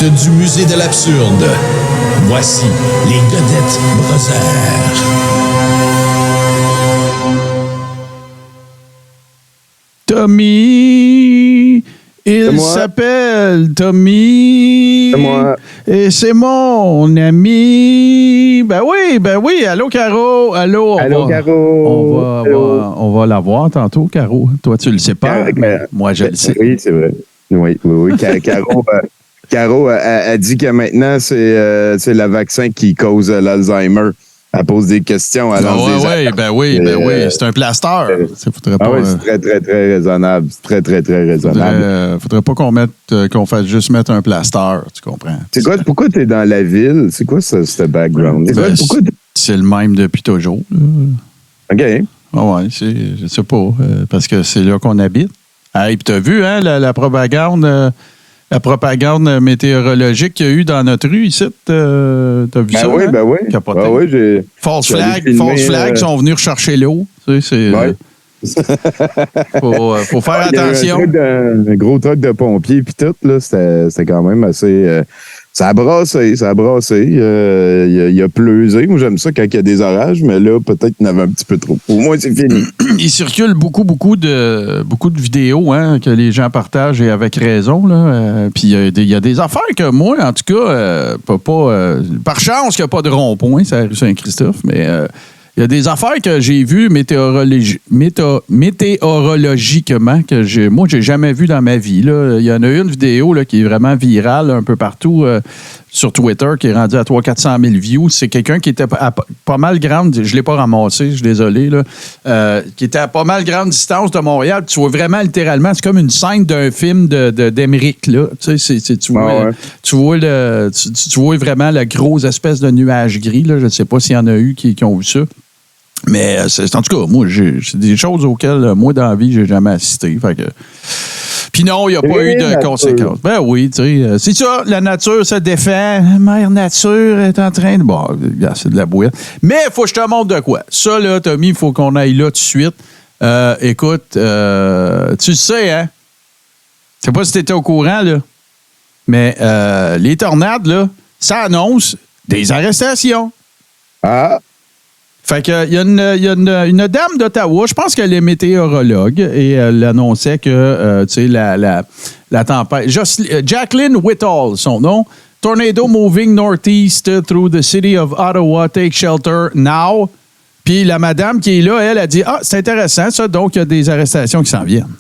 direct du musée de l'absurde, voici les Godette Brothers. Tommy, il s'appelle Tommy. C'est moi. Et c'est mon ami. Ben oui. Allô, Caro. Allô, Caro. On va la voir tantôt, Caro. Toi, tu le sais pas, mais moi, je le sais. Oui, c'est vrai. Oui. Caro a dit que maintenant, c'est le vaccin qui cause l'Alzheimer. Elle pose des questions. Oui. C'est un plaster. C'est très, très, très raisonnable. C'est très, très, très raisonnable. Faudrait pas qu'on fasse juste mettre un plaster, tu comprends? C'est quoi? Pourquoi tu es dans la ville? C'est quoi ça, ce background? C'est le même depuis toujours. Là. OK. Je sais pas. Parce que c'est là qu'on habite. Puis t'as vu, hein, la propagande... La propagande météorologique qu'il y a eu dans notre rue ici, t'as vu ça? Oui, hein? Ben oui. Capoté. False flag sont venus rechercher l'eau. Tu sais, faut faire attention. Un gros truc de pompiers puis tout, là, c'était quand même assez... ça a brassé. Il y a pleusé. Moi, j'aime ça quand il y a des orages, mais là, peut-être qu'il y en avait un petit peu trop. Pour moi, c'est fini. Il circule beaucoup de vidéos que les gens partagent et avec raison. Puis il y a des affaires que moi, en tout cas, par chance qu'il n'y a pas de rond-point, c'est la rue Saint-Christophe, mais il y a des affaires que j'ai vues météorologiquement que moi, j'ai jamais vues dans ma vie. Là. Il y en a une vidéo là, qui est vraiment virale un peu partout sur Twitter, qui est rendue à 300-400 000 views. C'est quelqu'un qui était à pas mal grande, je ne l'ai pas ramassé, je suis désolé, là, qui était à pas mal grande distance de Montréal. Tu vois vraiment littéralement, c'est comme une scène d'un film d'Emmerich. Là. Tu sais, tu vois vraiment la grosse espèce de nuage gris. Là. Je ne sais pas s'il y en a eu qui ont vu ça. Mais en tout cas, moi, c'est des choses auxquelles, moi, dans la vie, j'ai jamais assisté. Puis non, il n'y a pas eu de conséquences. Ben oui, tu sais, c'est ça, la nature se défend. Mère Nature est en train de... Bon, c'est de la bouette. Mais il faut que je te montre de quoi. Ça, là, Tommy, il faut qu'on aille là tout de suite. Écoute, tu sais, hein? Je sais pas si tu étais au courant, là. Mais les tornades, là, ça annonce des arrestations. Ah! Fait que il y a une dame d'Ottawa, je pense qu'elle est météorologue, et elle annonçait que, tu sais, la tempête... Jacqueline Whitall, son nom. Tornado moving northeast through the city of Ottawa. Take shelter now. Puis la madame qui est là, elle a dit, c'est intéressant, ça, donc il y a des arrestations qui s'en viennent.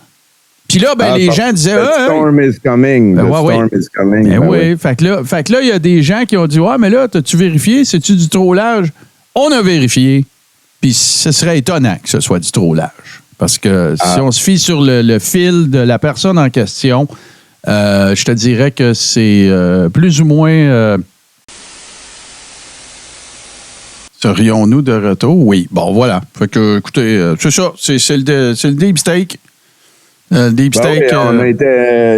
Puis là, les gens disaient... The storm is coming. The storm is coming. Ben oui. Fait que là, il y a des gens qui ont dit, mais là, t'as-tu vérifié? C'est-tu du trollage? On a vérifié, puis ce serait étonnant que ce soit du trollage. Parce que si on se fie sur le fil de la personne en question, je te dirais que c'est plus ou moins... serions-nous de retour? Oui. Bon, voilà. Fait que, écoutez, c'est ça. C'est le deep steak. Deep steak. On a été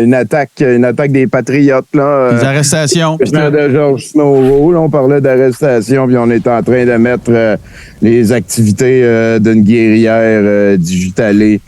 une attaque des patriotes. Là, des arrestations. De George Snow, là, on parlait d'arrestation, puis on était en train de mettre les activités d'une guerrière digitalée.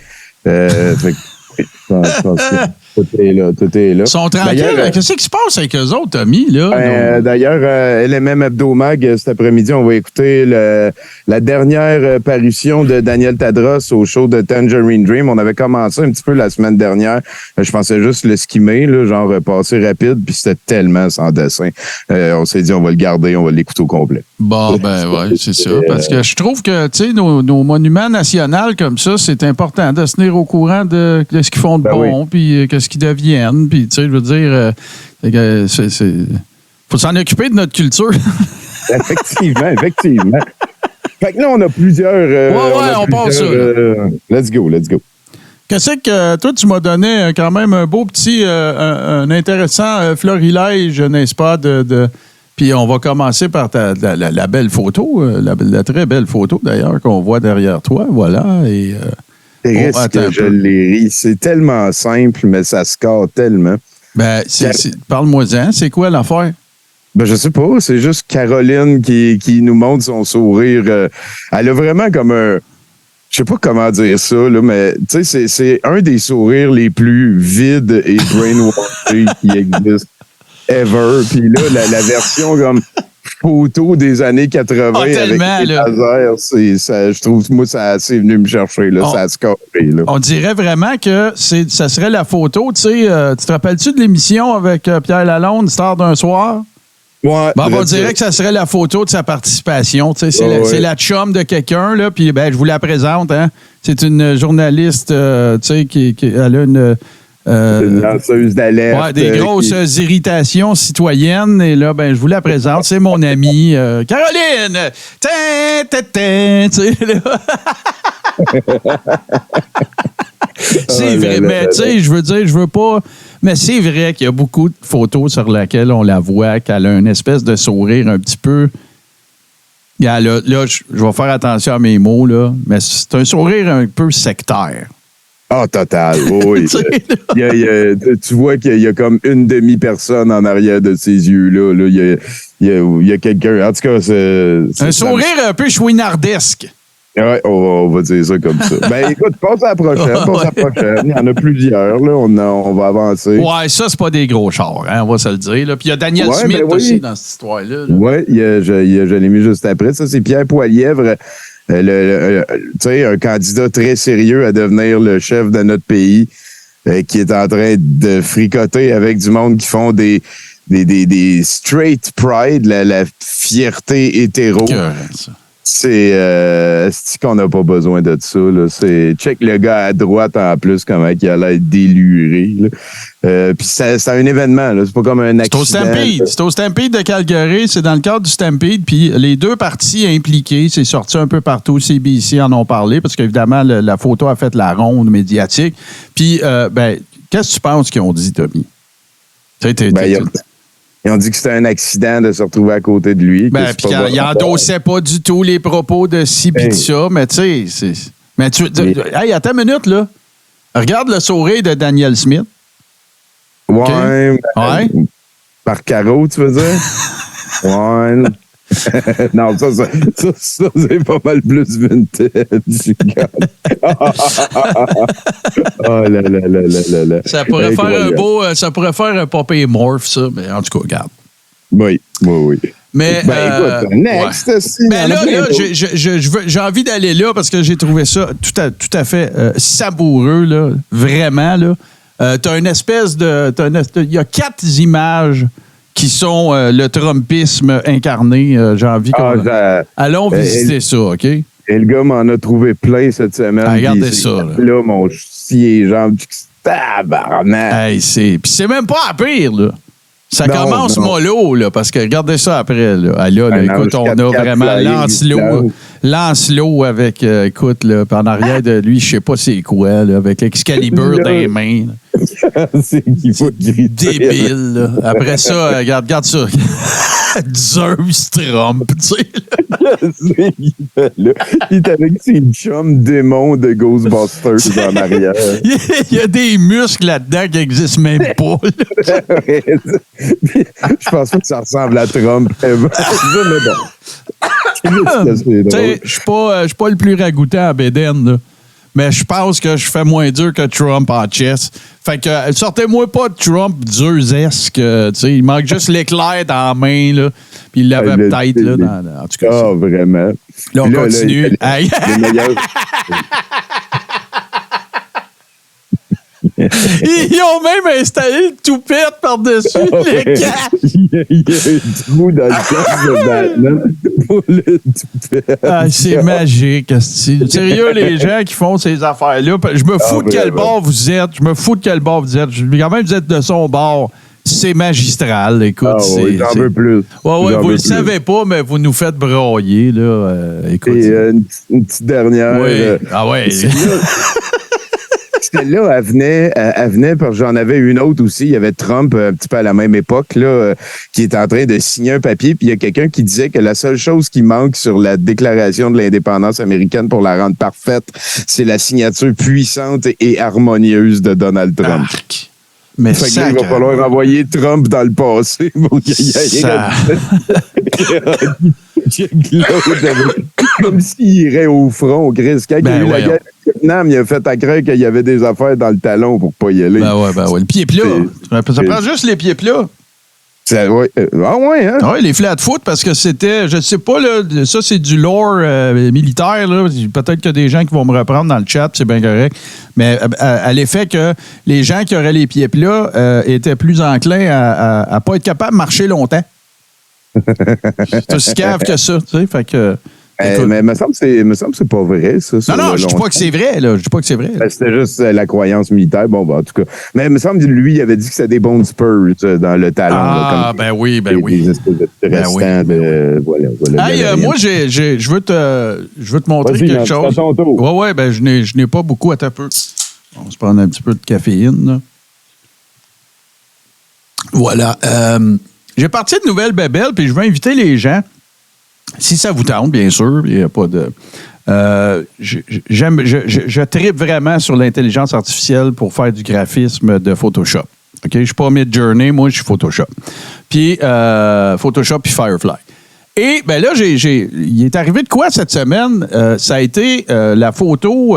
Tout est là. Ils sont tranquilles. Qu'est-ce qui se passe avec eux autres, Tommy? Là? D'ailleurs, LMM Hebdomag, cet après-midi, on va écouter la dernière parution de Daniel Tadros au show de Tangerine Dream. On avait commencé un petit peu la semaine dernière. Je pensais juste le skimmer, là, genre passer rapide, puis c'était tellement sans dessin. On s'est dit, on va le garder, on va l'écouter au complet. Bon, ouais, c'est ça. Parce que je trouve que, tu sais, nos monuments nationaux comme ça, c'est important de se tenir au courant de ce qu'ils font de bon, puis qu'est-ce qu'ils deviennent. Puis, tu sais, je veux dire, faut s'en occuper de notre culture. Effectivement. Fait que là, on a plusieurs... on passe ça. Let's go. Qu'est-ce que toi, tu m'as donné quand même un beau petit, un intéressant florilège, n'est-ce pas, Puis on va commencer par la belle photo, la très belle photo d'ailleurs qu'on voit derrière toi, voilà. Et je l'ai ri. C'est tellement simple, mais ça score tellement. Parle-moi-en, c'est quoi l'affaire? Je sais pas, c'est juste Caroline qui nous montre son sourire. Elle a vraiment comme un... Je sais pas comment dire ça, là, mais tu sais, c'est un des sourires les plus vides et brainwashed qui existent. ever. Puis là, la version comme photo des années 80 tellement, avec les là. lasers, je trouve, moi, c'est venu me chercher, là, ça a scoré, là. On dirait vraiment que ça serait la photo, tu sais, tu te rappelles-tu de l'émission avec Pierre Lalonde, Star d'un soir? Ouais, On dirait que ça serait la photo de sa participation. Tu sais, c'est la chum de quelqu'un, là, puis je vous la présente. Hein. C'est une journaliste tu sais, qui elle a une lanceuse d'alerte. Ouais, des grosses irritations citoyennes. Et là, je vous la présente. C'est mon amie Caroline! Tu sais, là. C'est vrai, mais tu sais, je veux dire, je veux pas. Mais c'est vrai qu'il y a beaucoup de photos sur lesquelles on la voit, qu'elle a une espèce de sourire un petit peu. Là, je vais faire attention à mes mots, là, mais c'est un sourire un peu sectaire. Ah, total, oui. Tu vois qu'il y a comme une demi-personne en arrière de ses yeux-là. Là. Il y a quelqu'un. En tout cas, c'est un sourire un peu chouinardesque. Oui, on va dire ça comme ça. Écoute, passe à la prochaine. Il y en a plusieurs, là. On va avancer. Ouais, ça, c'est pas des gros chars, hein, on va se le dire. Là. Puis il y a Daniel Smith aussi dans cette histoire-là. Oui, je l'ai mis juste après. Ça, c'est Pierre Poilièvre, tu sais, un candidat très sérieux à devenir le chef de notre pays, qui est en train de fricoter avec du monde qui font des straight pride, la fierté hétéro. C'est qu'on n'a pas besoin de ça. Là. C'est check le gars à droite en plus, comment il a l'air déluré. Puis c'est un événement, là. C'est pas comme un accident. C'est au Stampede de Calgary. C'est dans le cadre du Stampede. Puis les deux parties impliquées, c'est sorti un peu partout. CBC en ont parlé parce qu'évidemment, la photo a fait la ronde médiatique. Puis, qu'est-ce que tu penses qu'ils ont dit, Tommy? Ils ont dit que c'était un accident de se retrouver à côté de lui. Puis il endossait pas du tout les propos de ci pis de ça, mais tu sais, hey, attends une minute, là. Regarde le sourire de Daniel Smith. Ouais. Ouais. Par carreau, tu veux dire? Ouais. Non, ça, c'est pas mal plus vintage. Oh là là là là là. Ça pourrait faire un Popeye Morph, ça, mais en tout cas, regarde. Oui. Mais, écoute, next. Ouais. Mais là, j'ai envie d'aller là parce que j'ai trouvé ça tout à fait savoureux, là, vraiment. Là. T'as une espèce de... Il y a 4 images qui sont le Trumpisme incarné. J'ai envie qu'on... Allons visiter ça, OK? Et le gars m'en a trouvé plein cette semaine. Regardez ça. Là, mon jambes, tabarnak. Puis c'est même pas à pire, là. Ça commence mollo, là, parce que regardez ça après. Là, écoute, on a vraiment Lancelot avec, écoute, là, en arrière de lui, je sais pas c'est quoi, là, avec Excalibur dans les mains. C'est qu'il faut griter. Débile, là. Après ça, regarde ça. Zeus Trump, tu sais. Il est avec ses chums démons de Ghostbusters en arrière. Il y a des muscles là-dedans qui n'existent même pas. Je pense pas que ça ressemble à Trump. Mais bon. Je suis pas le plus ragoûtant à Bédène, là. Mais je pense que je fais moins dur que Trump en chess. Fait que sortez-moi pas de Trump duresque. Il manque juste l'éclair dans la main, là. Puis il l'avait peut-être, là. En tout cas. Ah, vraiment. Là, on continue. Ils ont même installé le toupette par-dessus les gars. Il y a un trou dans le casque de Batman pour le toupette. C'est magique. Sérieux, les gens qui font ces affaires-là. Je me fous de quel bord vous êtes. Quand même, vous êtes de son bord. C'est magistral, écoute. J'en veux plus. Ouais, vous le savez pas, mais vous nous faites broyer, là. Écoute. Et une petite dernière. Oui. Là, elle venait parce que j'en avais une autre aussi. Il y avait Trump, un petit peu à la même époque, là, qui est en train de signer un papier. Puis il y a quelqu'un qui disait que la seule chose qui manque sur la déclaration de l'indépendance américaine pour la rendre parfaite, c'est la signature puissante et harmonieuse de Donald Trump. Mais fait que là, il va falloir envoyer Trump dans le passé pour qu'il y ait comme s'il irait au front, Chris. Quand il y a eu la guerre du Vietnam, il a fait à craindre qu'il y avait des affaires dans le talon pour pas y aller. Ben ouais. Le pied plat. Ça prend juste les pieds plats. Ouais. Ah ouais, hein? Oui, les flat foot, parce que c'était, je ne sais pas, là, ça c'est du lore militaire. Là. Peut-être qu'il y a des gens qui vont me reprendre dans le chat, c'est bien correct. Mais à l'effet que les gens qui auraient les pieds plats étaient plus enclins à ne pas être capables de marcher longtemps. C'est aussi cave que ça, tu sais. Fait que. Mais il me semble que c'est pas vrai, ça. Non, je dis pas que c'est vrai, là. Je dis pas que c'est vrai. Ben, c'était juste la croyance militaire. Bon, en tout cas. Mais il me semble que lui, il avait dit que c'était des bons Spurs dans le talent. Ah, là, comme oui. Des espèces de restants voilà. Hey, moi, je veux te montrer quelque chose. À ton tour. Ouais, ben je n'ai pas beaucoup à taper. On va se prendre un petit peu de caféine, là. Voilà. J'ai parti de nouvelles bébelles, puis je veux inviter les gens. Si ça vous tente, bien sûr, il n'y a pas de... je tripe vraiment sur l'intelligence artificielle pour faire du graphisme de Photoshop. OK? Je ne suis pas Midjourney, moi, je suis Photoshop. Puis Photoshop puis Firefly. Et bien là, il est arrivé de quoi cette semaine? Ça a été la photo...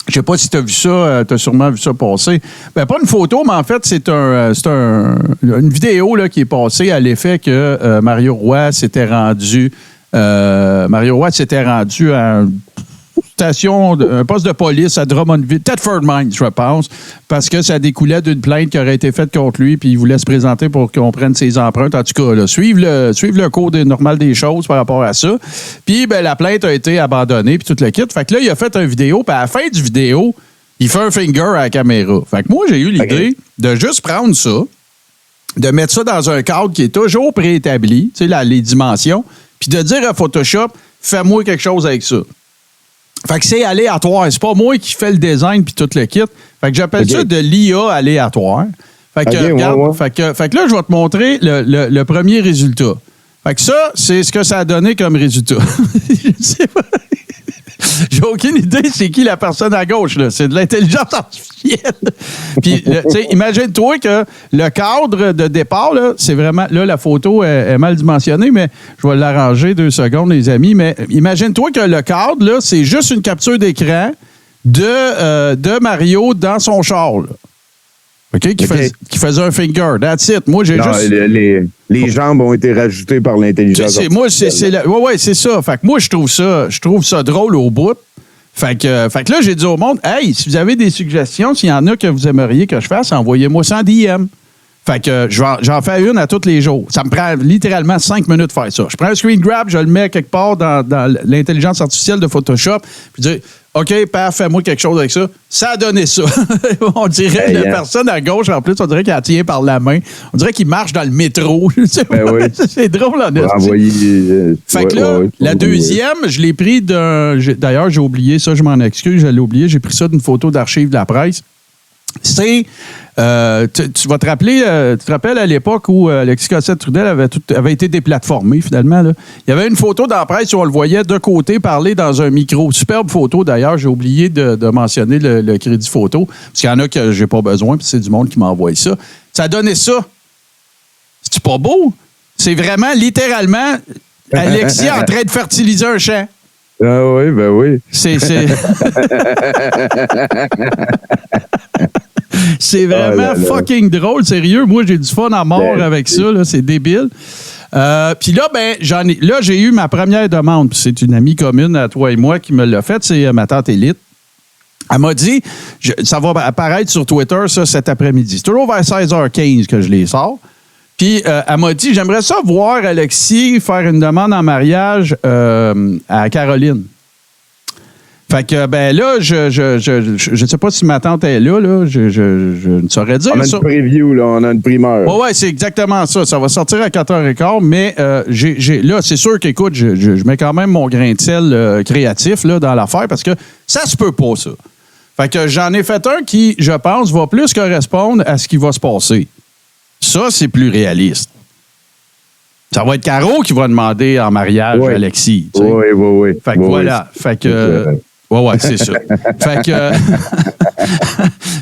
je ne sais pas si tu as vu ça, tu as sûrement vu ça passer. Ben, pas une photo, mais en fait, c'est une vidéo là, qui est passée à l'effet que Mario Roy s'était rendu à une station, un poste de police à Drummondville, Thetford Mines, je pense, parce que ça découlait d'une plainte qui aurait été faite contre lui, puis il voulait se présenter pour qu'on prenne ses empreintes. En tout cas, là, suivre le cours normal des choses par rapport à ça. Puis, ben, la plainte a été abandonnée, puis tout le kit. Fait que là, il a fait une vidéo, puis à la fin du vidéo, il fait un finger à la caméra. Fait que moi, j'ai eu l'idée de juste prendre ça, de mettre ça dans un cadre qui est toujours préétabli, tu sais, les dimensions, puis de dire à Photoshop, fais-moi quelque chose avec ça. Fait que c'est aléatoire. C'est pas moi qui fais le design puis tout le kit. Fait que j'appelle ça de l'IA aléatoire. Fait que, regarde, fait que là, je vais te montrer le premier résultat. Fait que ça, c'est ce que ça a donné comme résultat. Je sais pas. J'ai aucune idée c'est qui la personne à gauche, là. C'est de l'intelligence artificielle. Puis, tu sais, imagine-toi que le cadre de départ, là, c'est vraiment... Là, la photo est mal dimensionnée, mais je vais l'arranger 2 secondes, les amis. Mais imagine-toi que le cadre, là, c'est juste une capture d'écran de Mario dans son char, là. OK? Qui faisait un finger. That's it. Moi, j'ai juste... Les jambes ont été rajoutées par l'intelligence artificielle. Moi, c'est ça. Fait que moi, je trouve ça drôle au bout. Fait que là, j'ai dit au monde, hey, si vous avez des suggestions, s'il y en a que vous aimeriez que je fasse, envoyez-moi ça en DM. Fait que j'en fais une à tous les jours. Ça me prend littéralement 5 minutes de faire ça. Je prends un screen grab, je le mets quelque part dans l'intelligence artificielle de Photoshop, puis dire, OK, paf, fais-moi quelque chose avec ça. Ça a donné ça. On dirait la personne à gauche, en plus, on dirait qu'elle tient par la main. On dirait qu'il marche dans le métro. C'est drôle, en esti. Fait que là, la deuxième, je l'ai pris d'ailleurs, j'ai oublié ça, je m'en excuse, je l'ai oublié. J'ai pris ça d'une photo d'archives de la presse. C'est... tu vas te rappeler, tu te rappelles à l'époque où Alexis Cossette-Trudel avait été déplatformé, finalement. Là. Il y avait une photo dans la presse où on le voyait de côté parler dans un micro. Superbe photo, d'ailleurs. J'ai oublié de mentionner le crédit photo, parce qu'il y en a que j'ai pas besoin, puis c'est du monde qui m'a envoyé ça. Ça a donné ça. C'est pas beau? C'est vraiment, littéralement, Alexis en train de fertiliser un champ. Ah oui, ben oui. C'est vraiment fucking drôle, sérieux. Moi, j'ai du fun à mort avec ça, là, c'est débile. Puis là, ben, j'ai eu ma première demande. Puis c'est une amie commune à toi et moi qui me l'a faite, c'est ma tante Élite. Elle m'a dit, ça va apparaître sur Twitter, ça, cet après-midi. C'est toujours vers 16h15 que je les sors. Puis elle m'a dit, j'aimerais ça voir Alexis faire une demande en mariage à Caroline. Fait que, ben là, je sais pas si ma tante est là, je ne saurais dire. On a une preview, là, on a une primeur. Ouais, c'est exactement ça. Ça va sortir à 4h15, mais là, c'est sûr qu'écoute, je mets quand même mon grain de sel créatif là, dans l'affaire parce que ça se peut pas, ça. Fait que j'en ai fait un qui, je pense, va plus correspondre à ce qui va se passer. Ça, c'est plus réaliste. Ça va être Caro qui va demander en mariage à Alexis. Tu sais. Oui. Fait que voilà. Fait que... Ouais, c'est ça. Fait que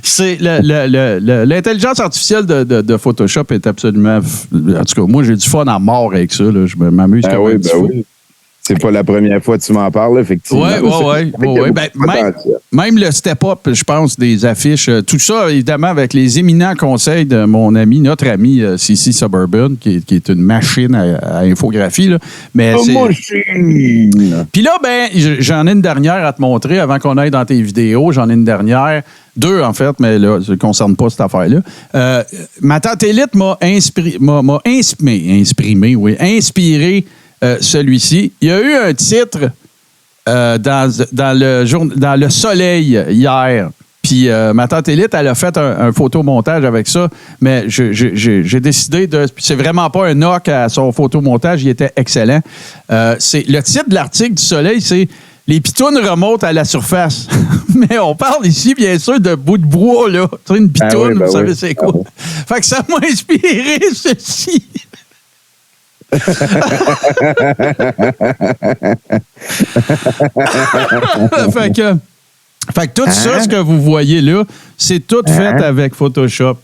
c'est l'intelligence artificielle de Photoshop est absolument... En tout cas, moi, j'ai du fun à mort avec ça. Là. Je m'amuse quand même. Oui. C'est pas la première fois que tu m'en parles, effectivement. Oui. Ben, même le step-up, je pense, des affiches, tout ça, évidemment, avec les éminents conseils de mon ami, notre ami Cici Suburban, qui est une machine à infographie. Là. Mais machine! Puis là, ben, j'en ai une dernière à te montrer avant qu'on aille dans tes vidéos. J'en ai une dernière. 2, en fait, mais là, ça ne concerne pas cette affaire-là. Ma tante Élite m'a inspiré celui-ci. Il y a eu un titre dans le Soleil hier. Puis ma tante Élite, elle a fait un photomontage avec ça, mais j'ai décidé de... C'est vraiment pas un knock à son photomontage, il était excellent. Le titre de l'article du Soleil, c'est « Les pitounes remontent à la surface ». Mais on parle ici, bien sûr, de bout de bois, là. Tu sais, une pitoune, vous savez c'est quoi. Fait que ça m'a inspiré, ceci. Fait que tout ça, ce que vous voyez là, c'est tout fait avec Photoshop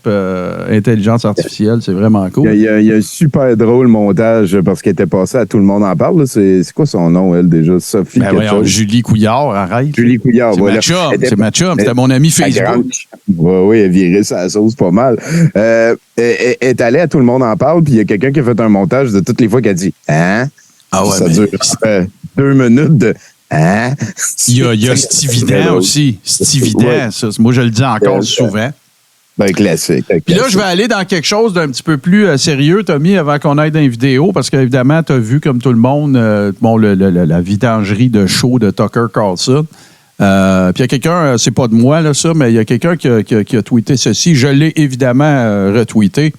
intelligence artificielle. C'est vraiment cool. Il y a un super drôle montage parce qu'elle était passée à Tout le monde en parle. Là. C'est quoi son nom, elle, déjà? Sophie. Ben voyons, Julie Couillard, arrête. Julie Couillard, voilà. C'est ma chum. C'était mon ami Facebook. Oui, elle virait sa sauce pas mal. Elle est allée à Tout le monde en parle, puis il y a quelqu'un qui a fait un montage de toutes les fois qu'elle dit « Hein? » Ah ouais, ça dure 2 minutes de... Hein? Il y a Stividant aussi. Stividant, ça. Moi, je le dis encore souvent. Ben, classique. Puis là, je vais aller dans quelque chose d'un petit peu plus sérieux, Tommy, avant qu'on aille dans les vidéos, parce qu'évidemment, tu as vu, comme tout le monde, la vidangerie de show de Tucker Carlson. Puis il y a quelqu'un, c'est pas de moi, là, ça, mais il y a quelqu'un qui a tweeté ceci. Je l'ai évidemment retweeté.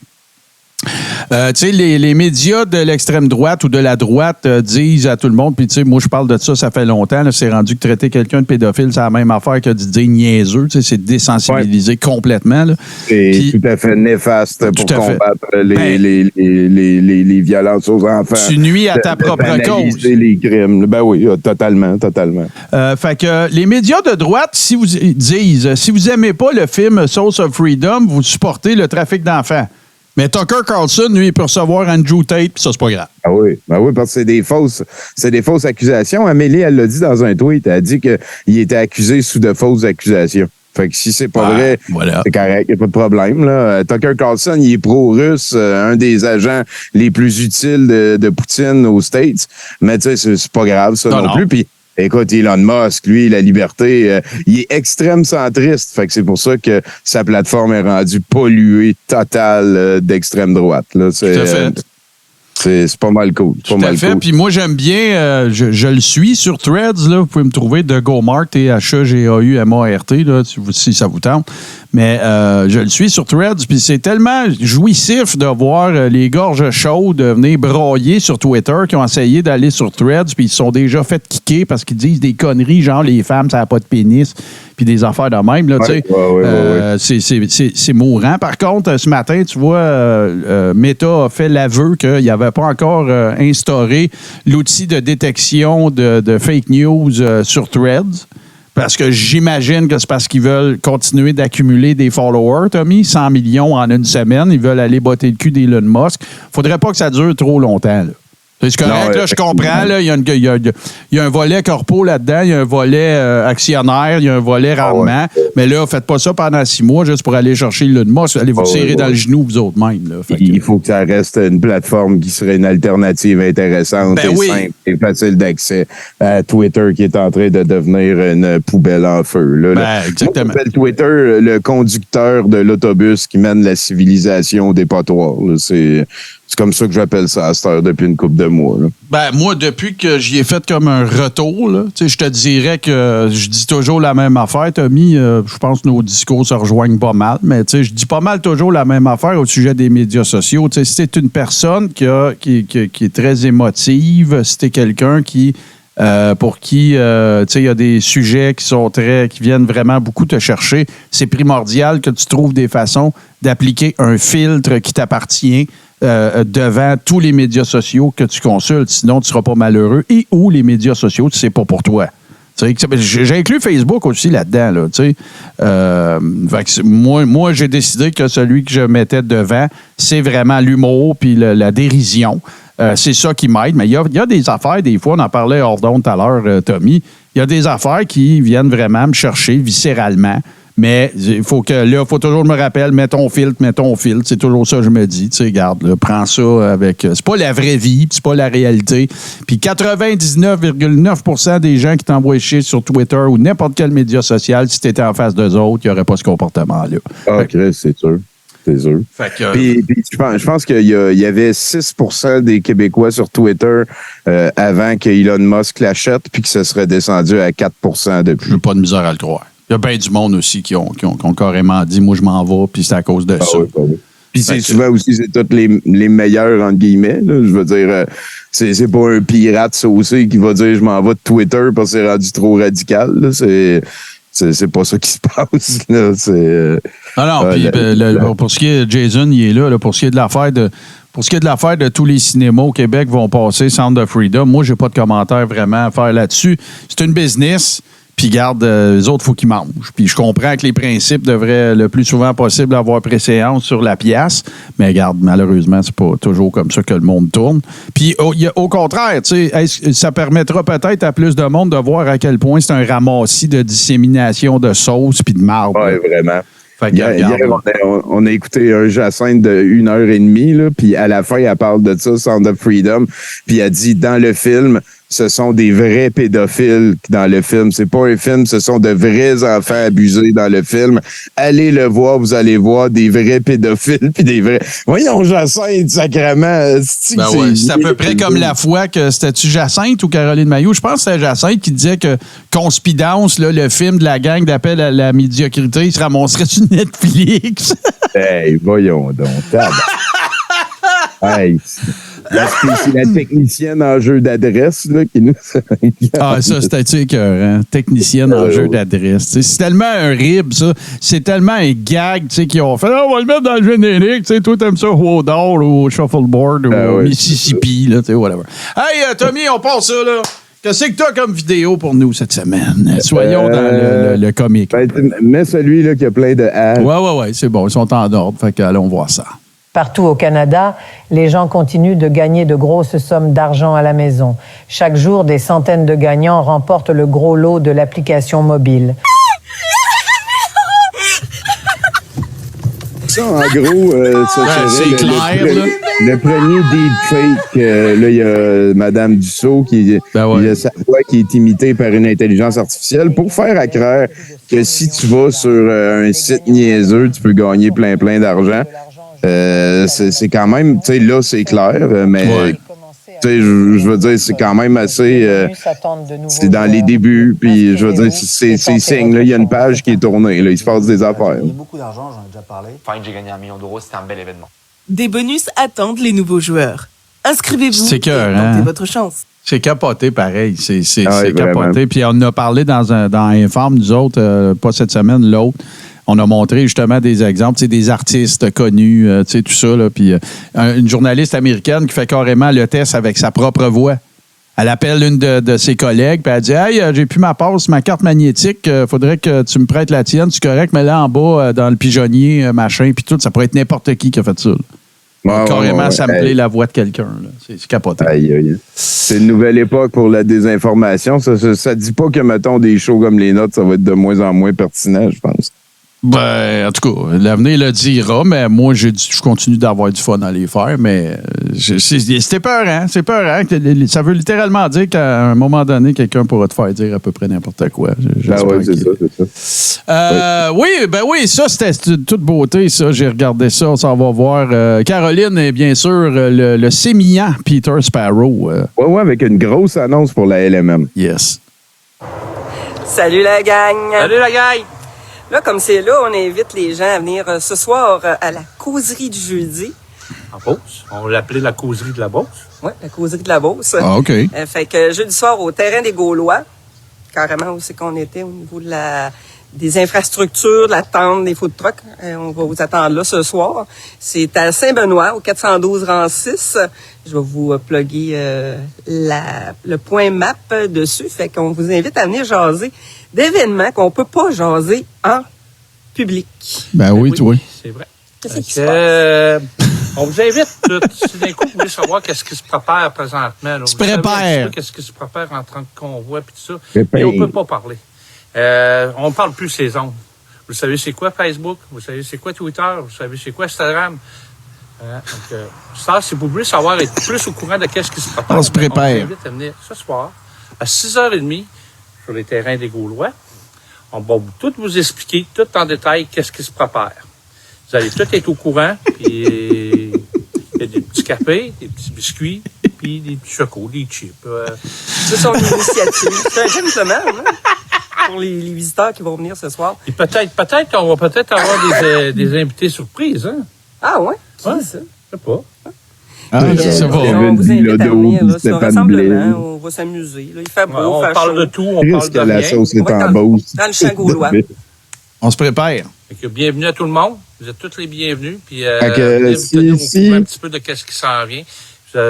Tu sais, les médias de l'extrême droite ou de la droite disent à tout le monde, puis tu sais, moi je parle de ça fait longtemps, là, c'est rendu que traiter quelqu'un de pédophile, c'est la même affaire que de dire niaiseux, tu sais, c'est désensibiliser complètement. Là. C'est tout à fait néfaste pour combattre les violences aux enfants. Tu nuis à ta propre cause. Les crimes. Ben oui, totalement. Fait que les médias de droite, si vous aimez pas le film Source of Freedom, vous supportez le trafic d'enfants. Mais Tucker Carlson, lui, il peut recevoir Andrew Tate, puis ça, c'est pas grave. Ah oui, parce que c'est des fausses accusations. Amélie, elle l'a dit dans un tweet. Elle a dit qu'il était accusé sous de fausses accusations. Fait que si c'est pas vrai, c'est correct, il n'y a pas de problème. Là. Tucker Carlson, il est pro-russe, un des agents les plus utiles de Poutine aux States. Mais tu sais, c'est pas grave, ça non plus. Puis, écoute, Elon Musk, lui, la liberté, il est extrême centriste. Fait que c'est pour ça que sa plateforme est rendue polluée totale d'extrême droite. Là. C'est pas mal cool. Tout à fait. Puis moi, j'aime bien, je le suis sur Threads. Là, vous pouvez me trouver de Gomart, T-H-E-G-A-U-M-A-R-T, là, si ça vous tente. Mais je le suis sur Threads, puis c'est tellement jouissif de voir les gorges chaudes venir broyer sur Twitter qui ont essayé d'aller sur Threads, puis ils se sont déjà fait kicker parce qu'ils disent des conneries, genre les femmes, ça n'a pas de pénis, puis des affaires de même. Là, c'est mourant. Par contre, ce matin, tu vois, Meta a fait l'aveu qu'il n'avait pas encore instauré l'outil de détection de fake news sur Threads. Parce que j'imagine que c'est parce qu'ils veulent continuer d'accumuler des followers, Tommy. 100 millions en une semaine. Ils veulent aller botter le cul d'Elon Musk. Faudrait pas que ça dure trop longtemps, là. C'est correct, là, je comprends. Là, il y a un volet corpo là-dedans, il y a un volet actionnaire, il y a un volet rendement. Mais là, faites pas ça pendant 6 mois juste pour aller chercher Elon Musk. Allez vous tirer dans le genou, vous autres mêmes. Là. Il faut que ça reste une plateforme qui serait une alternative intéressante simple et facile d'accès à Twitter qui est en train de devenir une poubelle en feu. Là, exactement. Moi, j'appelle Twitter le conducteur de l'autobus qui mène la civilisation au dépotoir. Là. C'est comme ça que j'appelle ça à cette heure depuis une couple de mois. Là. Moi, depuis que j'y ai fait comme un retour, là, je te dirais que je dis toujours la même affaire, Tommy. Je pense que nos discours se rejoignent pas mal, mais je dis pas mal toujours la même affaire au sujet des médias sociaux. Si c'est une personne qui est très émotive, si t'es quelqu'un pour qui il y a des sujets qui viennent vraiment beaucoup te chercher, c'est primordial que tu trouves des façons d'appliquer un filtre qui t'appartient devant tous les médias sociaux que tu consultes. Sinon, tu ne seras pas malheureux. Et ou les médias sociaux, c'est pas pour toi. J'ai inclus Facebook aussi là-dedans. Là, moi, j'ai décidé que celui que je mettais devant, c'est vraiment l'humour puis la dérision. c'est ça qui m'aide. Mais il y a des affaires, des fois, on en parlait hors d'onde tout à l'heure, Tommy, il y a des affaires qui viennent vraiment me chercher viscéralement. Mais il faut toujours me rappeler, mets ton filtre. C'est toujours ça que je me dis. Tu sais, regarde, là, prends ça avec. C'est pas la vraie vie, c'est pas la réalité. Puis 99,9% des gens qui t'envoient chier sur Twitter ou n'importe quel média social, si t'étais en face d'eux autres, il n'y aurait pas ce comportement-là. Ah, Chris, c'est sûr. C'est sûr. Puis je pense qu'il y avait 6% des Québécois sur Twitter avant que Elon Musk l'achète, puis que ce serait descendu à 4% depuis. J'ai pas de misère à le croire. Il y a bien du monde aussi qui ont carrément dit « Moi, je m'en vais », puis c'est à cause de ça. Oui. Puis c'est souvent aussi, c'est tous les meilleurs, entre guillemets. Là. Je veux dire, c'est pas un pirate saucé qui va dire « Je m'en vais de Twitter parce que c'est rendu trop radical. » Là. C'est pas ça qui se passe. Là. Pour ce qui est Jason, il est là pour ce qui est de l'affaire de tous les cinémas au Québec vont passer Sound of Freedom. Moi, j'ai pas de commentaire vraiment à faire là-dessus. C'est une business. Puis garde, les autres, il faut qu'ils mangent. Puis je comprends que les principes devraient le plus souvent possible avoir préséance sur la pièce, mais garde, malheureusement, c'est pas toujours comme ça que le monde tourne. Puis au contraire, tu sais, ça permettra peut-être à plus de monde de voir à quel point c'est un ramassis de dissémination de sauce puis de marde. Oui, vraiment. Hier, on a écouté un Jacinthe de 1h30, là, puis à la fin, elle parle de ça, Sound of Freedom, puis elle dit, dans le film, ce sont des vrais pédophiles dans le film. C'est pas un film, ce sont de vrais enfants abusés dans le film. Allez le voir, vous allez voir des vrais pédophiles puis des vrais... Voyons, Jacinthe, sacrément. C'est à peu près comme la fois que c'était-tu Jacinthe ou Caroline Mailloux? Je pense que c'était Jacinthe qui disait que Conspidance, là, le film de la gang d'appel à la médiocrité, il se ramasserait sur Netflix. Hey, voyons donc. Hey, c'est la technicienne en jeu d'adresse là, qui nous... Ah, ça, c'était écœurant. Technicienne en jeu d'adresse. T'sais, c'est tellement un rib, ça. C'est tellement un gag qu'ils ont fait. Ah, on va le mettre dans le générique. T'sais, toi, t'aimes ça au Dor ou au Shuffleboard ou au Mississippi. Là, whatever. Hey, Tommy, on passe ça, là. Qu'est-ce que t'as comme vidéo pour nous cette semaine? Soyons dans le comique. Ben, mets celui là, qui a plein de haches. Ouais, c'est bon. Ils sont en ordre. Fait que, allons voir ça. Partout au Canada, les gens continuent de gagner de grosses sommes d'argent à la maison. Chaque jour, des centaines de gagnants remportent le gros lot de l'application mobile. Ça, en gros, c'est clair, le premier deepfake. Là, il y a Mme Dussault il y a sa voix qui est imitée par une intelligence artificielle pour faire à croire que si tu vas sur un site niaiseux, tu peux gagner plein d'argent. C'est quand même, tu sais, là, c'est clair, mais tu sais, je veux dire, c'est quand même assez... c'est dans les débuts, puis je veux dire, c'est signe, là, il y a une page qui est tournée, là, il se passe des affaires. Il y a beaucoup d'argent, j'en ai déjà parlé. Enfin, j'ai gagné 1 million d'euros, c'était un bel événement. Des bonus attendent les nouveaux joueurs. Inscrivez-vous et tentez votre chance. C'est capoté, pareil. C'est vraiment. capoté. Puis on en a parlé dans Informe, nous autres, pas cette semaine, l'autre. On a montré justement des exemples, des artistes connus, tout ça. Là, puis une journaliste américaine qui fait carrément le test avec sa propre voix. Elle appelle une de ses collègues, puis elle dit « Hey, j'ai plus ma passe, ma carte magnétique, faudrait que tu me prêtes la tienne, c'est correct, mais là en bas, dans le pigeonnier, machin, puis tout, ça pourrait être n'importe qui a fait ça. » Carrément sampler la voix de quelqu'un. Là. C'est capoté. Aïe. C'est une nouvelle époque pour la désinformation. Ça dit pas que, mettons, des shows comme les nôtres, ça va être de moins en moins pertinent, je pense. Ben, en tout cas, l'avenir le dira, mais moi, je continue d'avoir du fun à les faire, mais c'est peurant. C'est peurant. Ça veut littéralement dire qu'à un moment donné, quelqu'un pourra te faire dire à peu près n'importe quoi. C'est ça. Oui, ça, c'était toute beauté, ça. J'ai regardé ça, on s'en va voir. Caroline et bien sûr le sémillant Peter Sparrow. Oui, avec une grosse annonce pour la LMM. Yes. Salut la gang! Salut la gang! Là, comme c'est là, on invite les gens à venir ce soir à la causerie du jeudi. En Beauce. On l'appelait la causerie de la Beauce. Oui, la causerie de la Beauce. Ah, OK. Fait que jeudi soir, au terrain des Gaulois, carrément où c'est qu'on était au niveau de des infrastructures, de la tente, des food trucks. On va vous attendre là ce soir. C'est à Saint-Benoît, au 412 rang 6. Je vais vous plugger le point map dessus. Fait qu'on vous invite à venir jaser d'événements qu'on peut pas jaser en public. Ben oui, tu vois. C'est vrai. Qu'est-ce qui se passe? On vous invite, si d'un coup vous voulez savoir qu'est-ce qui se prépare présentement. Là, se prépare. Qu'est-ce qui se prépare en train de convoi et tout ça. Prépare. Et on peut pas parler. On ne parle plus ces ondes. Vous savez c'est quoi Facebook? Vous savez c'est quoi Twitter? Vous savez c'est quoi Instagram? Donc, ça, si vous voulez savoir, être plus au courant de qu'est-ce qui se prépare, on se prépare. On vous invite à venir ce soir à 6h30 sur les terrains des Gaulois. On va tout vous expliquer, tout en détail, qu'est-ce qui se prépare. Vous allez tout être au courant, puis il y a des petits cafés, des petits biscuits, puis des petits chocos, des chips. C'est son initiative. C'est un gentleman, hein? Pour les visiteurs qui vont venir ce soir. Et peut-être qu'on va peut-être avoir des invités surprises, hein? Ah ouais? Qui Ouais. ça? Je sais pas. Je sais pas. On vous invite à venir, là, c'est un Stéphane Blais. rassemblement, on va s'amuser. Là. Il fait beau, On il fait parle chaud. de tout, on Risque parle de que la rien. sauce est On va en être Beauce. dans le champ gaulois. On se prépare. Fait que bienvenue à tout le monde. Vous êtes tous les bienvenus. Puis, Fait que, venez vous tenir au si- courant un petit peu de qu'est-ce qui s'en vient.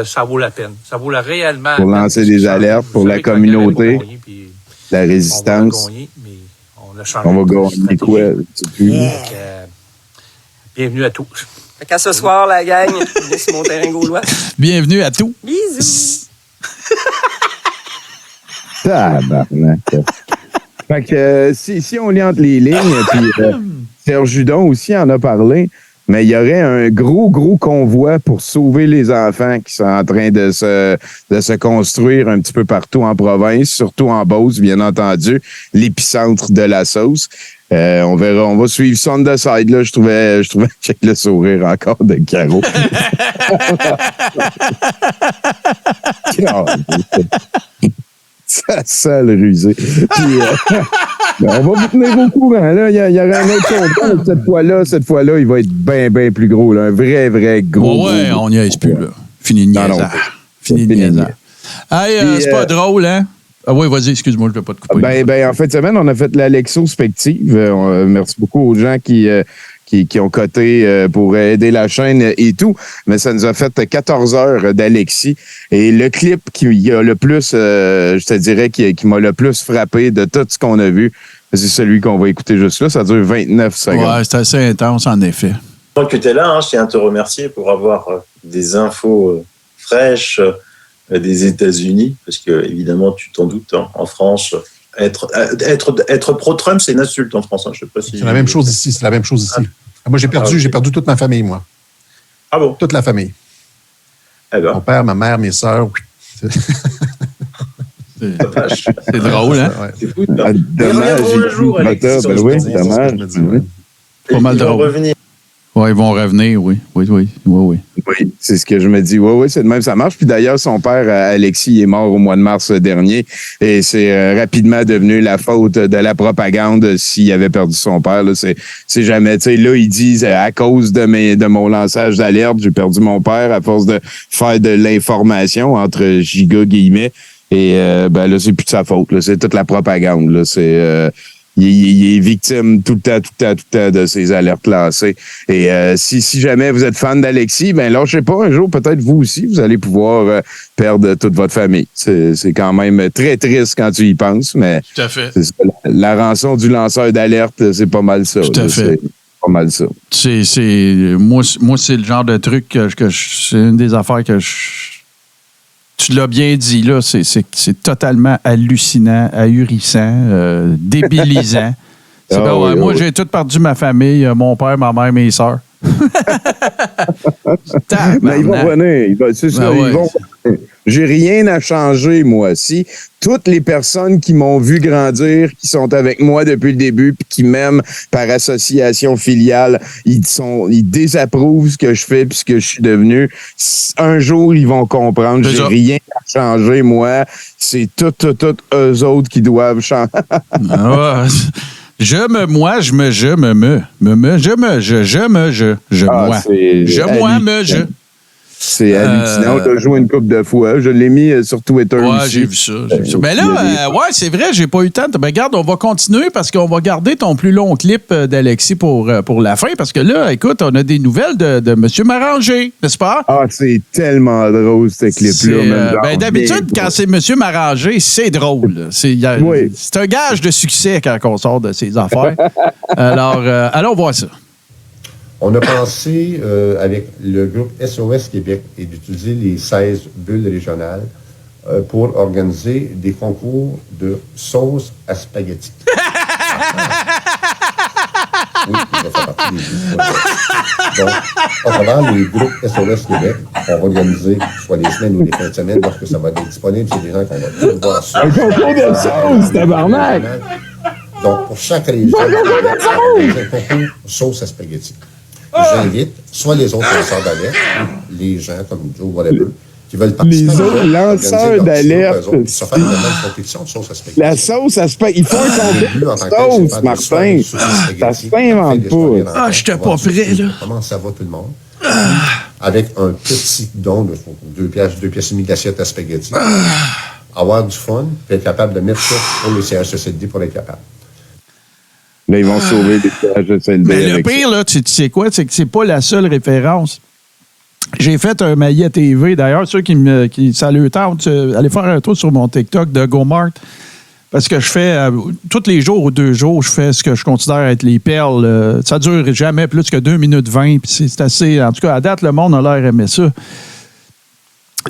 Ça vaut la peine. Ça vaut réellement Pour la peine lancer de ce des qui s'en vient. alertes Vous pour la savez que guerre, elle communauté. va gagner, puis La on va résistance. gagner, mais on a changé. On va de gagner stratégie. quoi? Tu sais plus. Donc, bienvenue à tous. Fait qu'à ce soir, la gang, venez sur mon terrain gaulois. Bienvenue à tout. Bisous! Tabarnak. Fait que si on lit entre les lignes, puis Serge Judon aussi en a parlé, mais il y aurait un gros convoi pour sauver les enfants qui sont en train de se construire un petit peu partout en province, surtout en Beauce, bien entendu, l'épicentre de la sauce. On verra, on va suivre ça on the side, là. Je trouvais check le sourire encore de Caro. Ça sale rusé. Puis, on va vous tenir au courant. Là. Il y aura un autre convoi. Cette fois-là, il va être bien plus gros. Là. Un vrai gros. Ouais, gros. on n'y est plus, là. Fini de Non, non. niaisage. Fini de Fini de niaisage. Hey, Puis, c'est pas drôle, hein? Ah oui, vas-y, excuse-moi, je ne vais pas te couper. Ben, en fin de semaine, on a fait la Lexospective. Merci beaucoup aux gens qui ont coté pour aider la chaîne et tout. Mais ça nous a fait 14 heures d'Alexis. Et le clip qui a le plus, je te dirais, qui m'a le plus frappé de tout ce qu'on a vu, c'est celui qu'on va écouter juste là. Ça dure 29 secondes. Ouais, c'est assez intense, en effet. Tant que tu es là, je tiens à te remercier pour avoir des infos fraîches des États-Unis, parce que évidemment, tu t'en doutes, en France, être pro-Trump, c'est une insulte en France. Je sais pas si c'est la même chose ici. C'est la même chose ici. Moi, j'ai perdu toute ma famille, moi. Ah bon? Toute la famille. Eh ben. Mon père, ma mère, mes sœurs. C'est drôle, hein? Ouais. C'est fou. Ah, dommage. Dommage. Pas mal Ils vont drôle. revenir. Oui, ils vont revenir, oui. Oui, c'est ce que je me dis. Oui, c'est de même, ça marche. Puis d'ailleurs, son père, Alexis, il est mort au mois de mars dernier. Et c'est rapidement devenu la faute de la propagande s'il avait perdu son père. Là, c'est jamais, tu sais, là, ils disent à cause de mon lançage d'alerte, j'ai perdu mon père à force de faire de l'information entre giga guillemets. Et ben là, c'est plus de sa faute. Là, c'est toute la propagande. Là, c'est il est victime tout le temps de ces alertes lancées. Et si jamais vous êtes fan d'Alexis, ben lâchez pas un jour, peut-être vous aussi, vous allez pouvoir perdre toute votre famille. C'est quand même très triste quand tu y penses, mais tout à fait. C'est ça, la rançon du lanceur d'alerte, c'est pas mal ça. Tout à fait. C'est pas mal ça. Moi, c'est le genre de truc que c'est une des affaires que tu l'as bien dit, là, c'est totalement hallucinant, ahurissant, débilisant. Moi, j'ai tout perdu ma famille, mon père, ma mère, mes sœurs. Mais ils vont revenir. C'est ça, ils vont revenir. J'ai rien à changer, moi. Si toutes les personnes qui m'ont vu grandir, qui sont avec moi depuis le début, puis qui m'aiment par association filiale, ils désapprouvent ce que je fais puis ce que je suis devenu. Un jour, ils vont comprendre. J'ai rien à changer, moi. C'est tout eux autres qui doivent changer. C'est hallucinant. On l'a joué une couple de fois. Je l'ai mis sur Twitter aussi. Ouais, j'ai vu ça. Mais là, c'est vrai, j'ai pas eu le temps. Ben, regarde, on va continuer parce qu'on va garder ton plus long clip d'Alexis pour la fin. Parce que là, écoute, on a des nouvelles de M. Maranger, n'est-ce pas? Ah, c'est tellement drôle, ce clip-là. D'habitude, quand c'est M. Maranger, c'est drôle. C'est un gage de succès quand on sort de ses affaires. Alors, allons voir ça. On a pensé, avec le groupe SOS Québec, et d'utiliser les 16 bulles régionales pour organiser des concours de sauce à spaghetti. Oui, ça fait partie des donc, à travers les groupes SOS Québec, on va organiser soit les semaines ou les fins de semaine lorsque ça va être disponible. C'est des gens qu'on va tout voir ça. Un concours de sauce, tabarnak! Donc, pour chaque région, on va un concours sauce à spaghetti. J'invite soit les autres lanceurs d'alerte, les gens comme Joe, whatever, qui veulent participer. Les autres lanceurs d'alerte. Ça fait une compétition de sauce à spaghetti. La sauce à spaghetti. Il faut un concours de sauce, Martin. Ça s'invente pas. Ah, j'étais pas prêt, là. Comment ça va, tout le monde? Avec un petit don de 2 pièces et demie d'assiette à spaghetti. Avoir du fun, puis être capable de mettre ça pour le CHSLD pour être capable. Là, ils vont sauver des CHSLD. Mais le pire, là, tu sais quoi? C'est que c'est pas la seule référence. J'ai fait un maillet TV. D'ailleurs, ceux qui ça le tente, allez faire un tour sur mon TikTok de GoMart. Parce que je fais, tous les jours ou 2 jours, je fais ce que je considère être les perles. Ça dure jamais plus que 2 minutes 20. Puis c'est assez. En tout cas, à date, le monde a l'air aimé ça.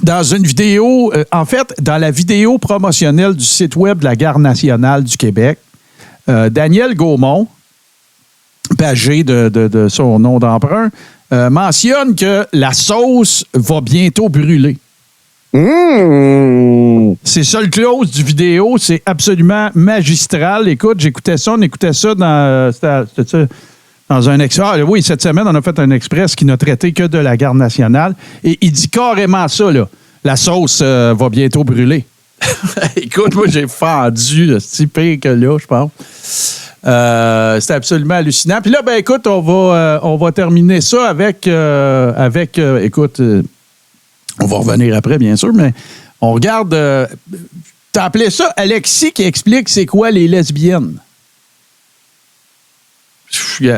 Dans une vidéo, en fait, dans la vidéo promotionnelle du site web de la Garde nationale du Québec, Daniel Gaumont, pagé de son nom d'emprunt, mentionne que la sauce va bientôt brûler. C'est ça le close du vidéo. C'est absolument magistral. Écoute, j'écoutais ça. On écoutait ça dans un express. Oui, cette semaine, on a fait un express qui n'a traité que de la Garde nationale. Et il dit carrément ça, là. La sauce va bientôt brûler. Écoute, moi, j'ai fendu. C'est pire que là, je pense. C'était absolument hallucinant. Puis là, ben écoute, on va terminer ça avec écoute, on va revenir après, bien sûr, mais on regarde. T'as appelé ça Alexis qui explique c'est quoi les lesbiennes.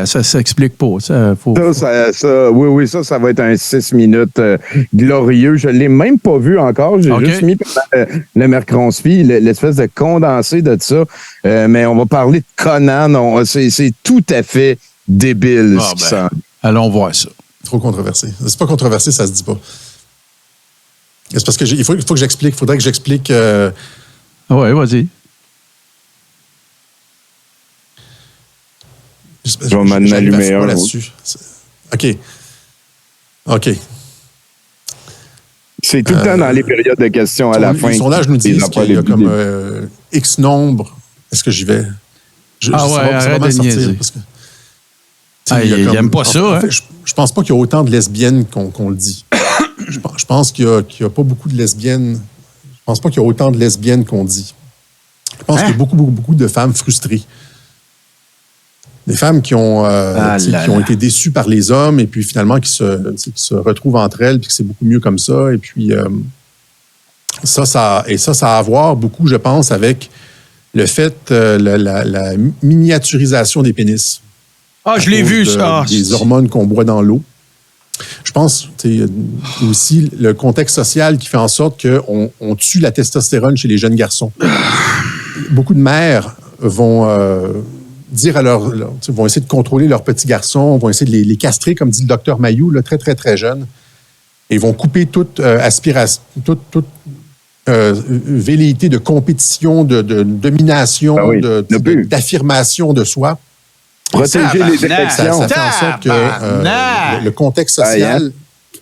Ça s'explique pas. Ça va être un 6 minutes glorieux. Je l'ai même pas vu encore. J'ai juste mis le Mercronspi, l'espèce de condensé de ça. Mais on va parler de Conan. C'est tout à fait débile ce qui s'en vient. Allons voir ça. Trop controversé. C'est pas controversé, ça se dit pas. C'est parce que il faut que j'explique. Il faudrait que j'explique. Oui, vas-y. Je vais m'en allumer un là-dessus. OK. C'est tout le temps dans les périodes de questions à la fin. Les sondages nous disent qu'il y a comme X nombre. Est-ce que j'y vais? Arrête de niaiser. Il n'aime pas ça. En fait, je pense pas qu'il y a autant de lesbiennes qu'on le dit. Je pense qu'il y a pas beaucoup de lesbiennes. Je pense pas qu'il y a autant de lesbiennes qu'on dit. Je pense qu'il y a beaucoup de femmes frustrées. Des femmes qui ont été déçues par les hommes et puis finalement qui se retrouvent entre elles puis que c'est beaucoup mieux comme ça. Et puis ça a à voir beaucoup, je pense, avec le fait, la miniaturisation des pénis. Ah, je l'ai vu, ça. Des hormones qu'on boit dans l'eau. Je pense aussi le contexte social qui fait en sorte qu'on tue la testostérone chez les jeunes garçons. Beaucoup de mères vont dire vont essayer de contrôler leurs petits garçons, vont essayer de les castrer, comme dit le docteur Mayou, là, très, très, très jeune. Et vont couper toute aspiration, toute velléité de compétition, de domination, d'affirmation de soi. Protéger les élections. Ça fait en sorte que le contexte social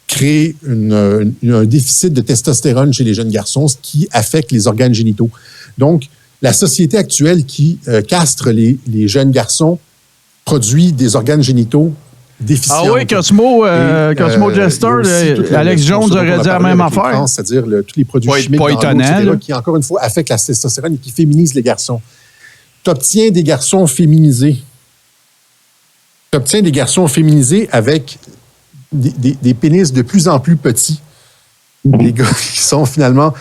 crée un déficit de testostérone chez les jeunes garçons, ce qui affecte les organes génitaux. Donc, la société actuelle qui castre les jeunes garçons produit des organes génitaux déficients. Ah oui, Cosmo Jester, Alex Jones aurait dit la même affaire. C'est-à-dire tous les produits chimiques dans l'eau, etc., qui, encore une fois, affectent la testostérone et qui féminisent les garçons. Tu obtiens des garçons féminisés. Tu obtiens des garçons féminisés avec des pénis de plus en plus petits. Des gars qui sont finalement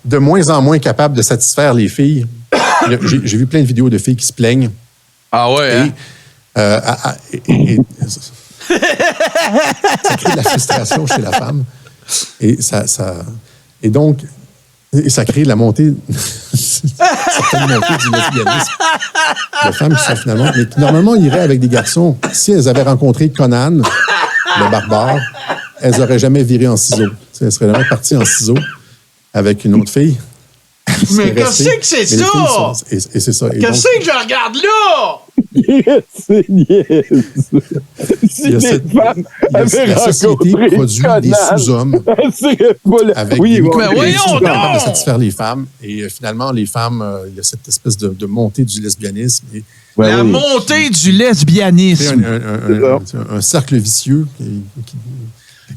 de moins en moins capables de satisfaire les filles. J'ai vu plein de vidéos de filles qui se plaignent. Ah ouais, ça crée de la frustration chez la femme. Et donc, Et ça crée la montée, certaines montées du lesbianisme de femmes qui sont finalement, mais qui normalement iraient avec des garçons. Si elles avaient rencontré Conan, le barbare, elles n'auraient jamais viré en ciseaux. Elles seraient jamais parties en ciseaux avec une autre fille. Mais qu'est-ce que c'est ça? Et c'est ça. Qu'est-ce que je regarde là? La société produit des sous-hommes avec des voyons donc! de satisfaire les femmes. Et finalement, les femmes, il y a cette espèce de montée du lesbianisme. Et, la montée du lesbianisme. Un cercle vicieux.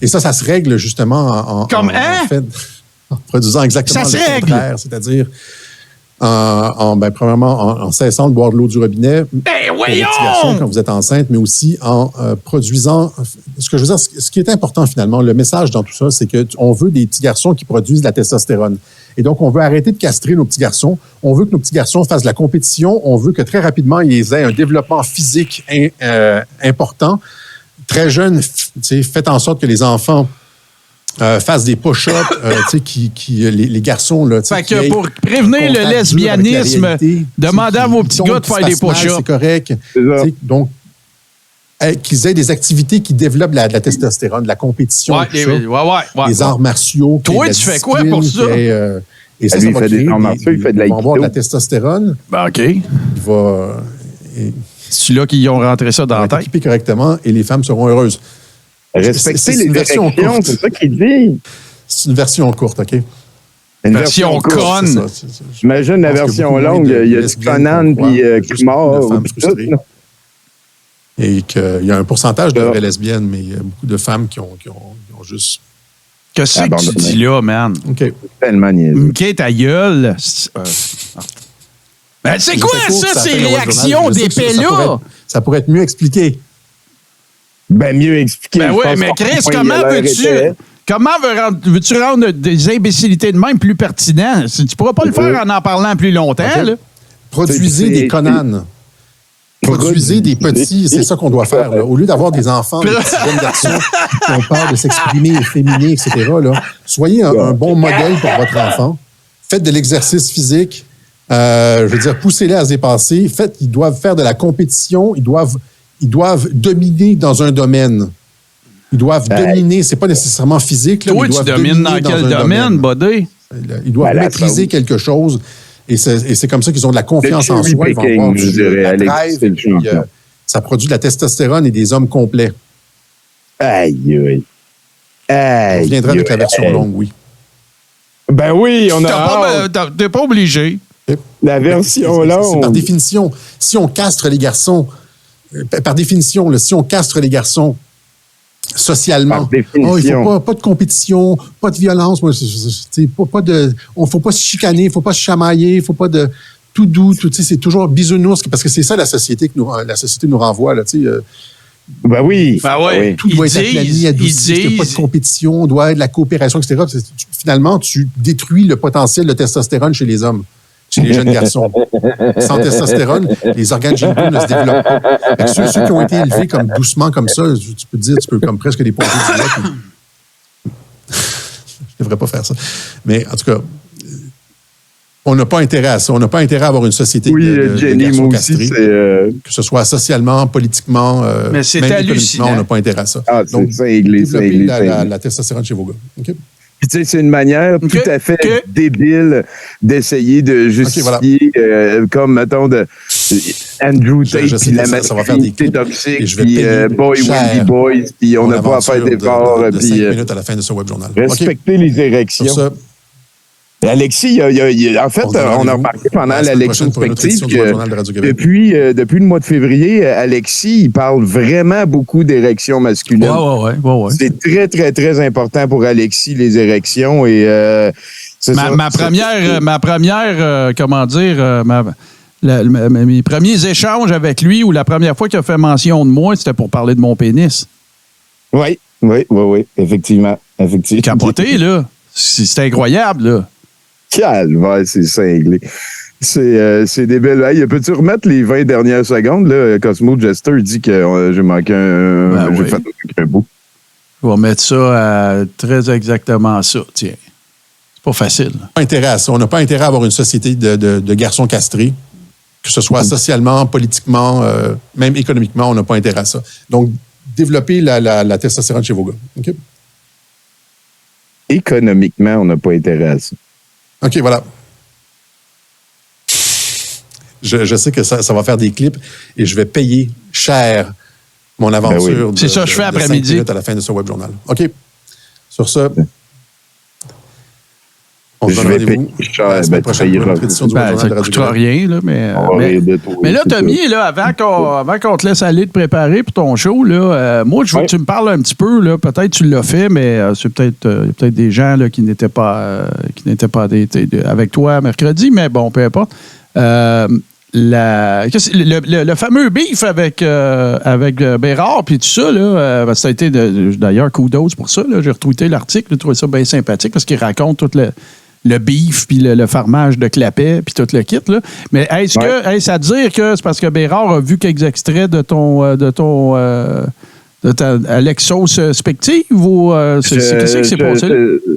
Et ça se règle justement en produisant exactement le contraire. C'est-à-dire premièrement, en cessant de boire de l'eau du robinet pour les petits garçons quand vous êtes enceinte, mais aussi en produisant... Ce que je veux dire, ce qui est important finalement, le message dans tout ça, c'est qu'on veut des petits garçons qui produisent de la testostérone. Et donc, on veut arrêter de castrer nos petits garçons. On veut que nos petits garçons fassent de la compétition. On veut que très rapidement, ils aient un développement physique important. Très jeunes, faites en sorte que les enfants fassent des push-ups, les garçons... Là, fait que pour prévenir le lesbianisme, demandez à vos petits gars de faire des push-ups. C'est correct. Donc, qu'ils aient des activités qui développent la testostérone, de la compétition, les arts martiaux. Toi, tu fais quoi pour ça? Et ça, lui, il fait des arts martiaux, il fait de la Ils vont avoir de la testostérone. OK. Il va... C'est là qu'ils ont rentré ça dans la tête. Équipé correctement et les femmes seront heureuses. Respecter les érections, c'est ça qu'il dit. C'est une version courte, OK? Une version conne. J'imagine la version longue. Il y a du Conan puis Kumar. Et qu'il y a un pourcentage de vraies lesbiennes, mais il y a beaucoup de femmes qui ont juste... Qu'est-ce que tu dis là, man? OK. Tellement niaiseux. OK, ta gueule. Ben, c'est quoi ça, ces réactions d'épée là? Ça pourrait être mieux expliqué. Ben, mieux expliqué. Ben oui, mais Chris, comment veux-tu rendre des imbécilités de même plus pertinentes? Tu pourras pas le faire en parlant plus longtemps, là. Produisez des Conan. Produisez des petits, c'est ça qu'on doit faire. Là. Au lieu d'avoir des enfants, des petits jeunes garçons qui ont peur de s'exprimer, efféminer, etc., là, soyez un bon modèle pour votre enfant. Faites de l'exercice physique. Je veux dire, poussez-les à se dépasser. Ils doivent faire de la compétition. Ils doivent dominer dans un domaine. Ils doivent dominer. C'est pas nécessairement physique. Là, toi, tu domines dans quel domaine, buddy? Ils doivent maîtriser quelque chose. Et c'est comme ça qu'ils ont de la confiance en soi. Ils vont avoir du drive. Ça produit de la testostérone et des hommes complets. Aïe, aïe. On viendra avec la version longue, oui. Ben oui, on a... T'es pas obligé. La version longue. Par définition, si on castre les garçons, si on castre les garçons socialement, il ne faut pas de compétition, pas de violence, on faut pas se chicaner, il ne faut pas se chamailler, il ne faut pas de tout doux, c'est toujours bisounours, parce que c'est ça la société nous renvoie, là, ben oui. Tout doit être aplani, adouci, il n'y a pas de compétition, doit être de la coopération, etc. Finalement, tu détruis le potentiel de testostérone chez les hommes. Chez les jeunes garçons. Sans testostérone, les organes génitaux ne se développent pas. Ceux qui ont été élevés comme doucement comme ça, tu peux comme presque les pointer du doigt. Je ne devrais pas faire ça. Mais en tout cas, on n'a pas intérêt à ça. On n'a pas intérêt à avoir une société de garçons castrés. Que ce soit socialement, politiquement, mais c'est même économiquement, on n'a pas intérêt à ça. Donc, développez la testostérone chez vos gars. Okay? Puis, tu sais, c'est une manière tout à fait débile d'essayer de justifier, comme, mettons, de Andrew Tate, puis la masculinité toxique, puis Boy Will Be Boys, puis on n'a pas à faire d'efforts. De 5 minutes à la fin de ce web journal. Respecter les érections. Alexis, en fait, on a remarqué pendant la lecture spective que depuis le mois de février, Alexis, il parle vraiment beaucoup d'érections masculines. Ouais. C'est très, très, très important pour Alexis, les érections. Et ma première, comment dire, mes premiers échanges avec lui, ou la première fois qu'il a fait mention de moi, c'était pour parler de mon pénis. Oui, effectivement. Capoté, là. C'est incroyable, là. Calvaire, c'est cinglé. C'est débile. Hey, peux-tu remettre les 20 dernières secondes? Là? Cosmo Jester dit que j'ai manqué j'ai fait un bout. Je vais mettre ça à très exactement ça, tiens. Pas facile. Pas intérêt à ça. On n'a pas intérêt à avoir une société de garçons castrés, que ce soit socialement, politiquement, même économiquement, on n'a pas intérêt à ça. Donc, développer la testostérone chez vos gars. OK? Économiquement, on n'a pas intérêt à ça. OK, voilà. Je sais que ça va faire des clips et je vais payer cher mon aventure. C'est ça, je fais après-midi. À la fin de ce web journal. OK. Sur ce, on se donne rendez-vous la semaine prochaine pour une édition du web journal de Ça ne coûtera rien, là, mais là, Tommy, là, avant qu'on te laisse aller te préparer pour ton show, là, moi, je veux que tu me parles un petit peu. Là, peut-être que tu l'as fait, mais c'est peut-être des gens là, qui n'étaient pas avec toi mercredi, mais bon, peu importe. Le fameux beef avec Bérard puis tout ça, là, ça a été d'ailleurs kudos pour ça. Là, j'ai retweeté l'article, j'ai trouvé ça bien sympathique parce qu'il raconte tout le beef puis le farmage de clapet puis tout le kit. Là. Mais est-ce à dire que c'est parce que Bérard a vu quelques extraits de ta Alexos Spective ou qu'est-ce qui s'est passé là?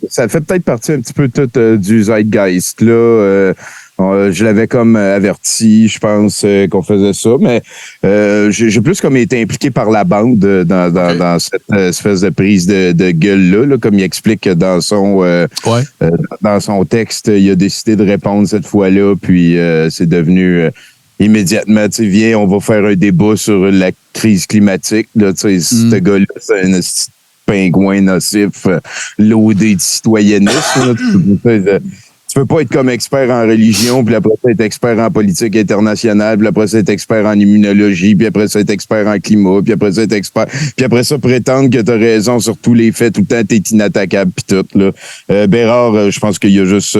Ça fait peut-être partie un petit peu tout du zeitgeist là. Je l'avais comme averti, je pense, qu'on faisait ça, mais j'ai plus comme été impliqué par la bande dans cette espèce de prise de gueule là, comme il explique que dans son texte, il a décidé de répondre cette fois-là, puis c'est devenu immédiatement, tu sais, viens, on va faire un débat sur la crise climatique. Là, tu sais, ce gars-là, c'est un pingouin nocif, laudé de citoyennisme. Tu peux pas être comme expert en religion, puis après ça être expert en politique internationale, puis après ça être expert en immunologie, puis après ça être expert en climat, puis après ça être expert, puis après ça prétendre que t'as raison sur tous les faits, tout le temps t'es inattaquable, puis tout là. Bérard, je pense qu'il y a juste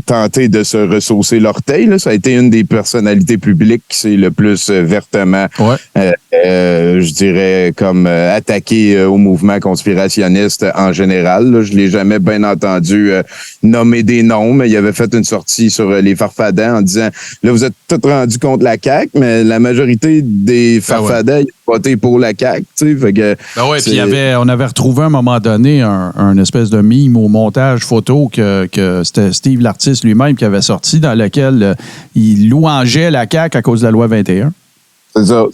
tenté de se ressausser l'orteil. Là. Ça a été une des personnalités publiques qui s'est le plus vertement, je dirais, comme attaqué au mouvement conspirationniste en général. Là. Je l'ai jamais bien entendu nommer des noms, mais il avait fait une sortie sur les farfadans en disant, là, vous êtes tous rendus contre la CAQ, mais la majorité des farfadans ils ont voté pour la CAQ. Tu sais, fait que puis on avait retrouvé à un moment donné un espèce de mime au montage photo que c'était Steve l'artiste lui-même qui avait sorti, dans lequel il louangeait la CAQ à cause de la loi 21. C'est ça.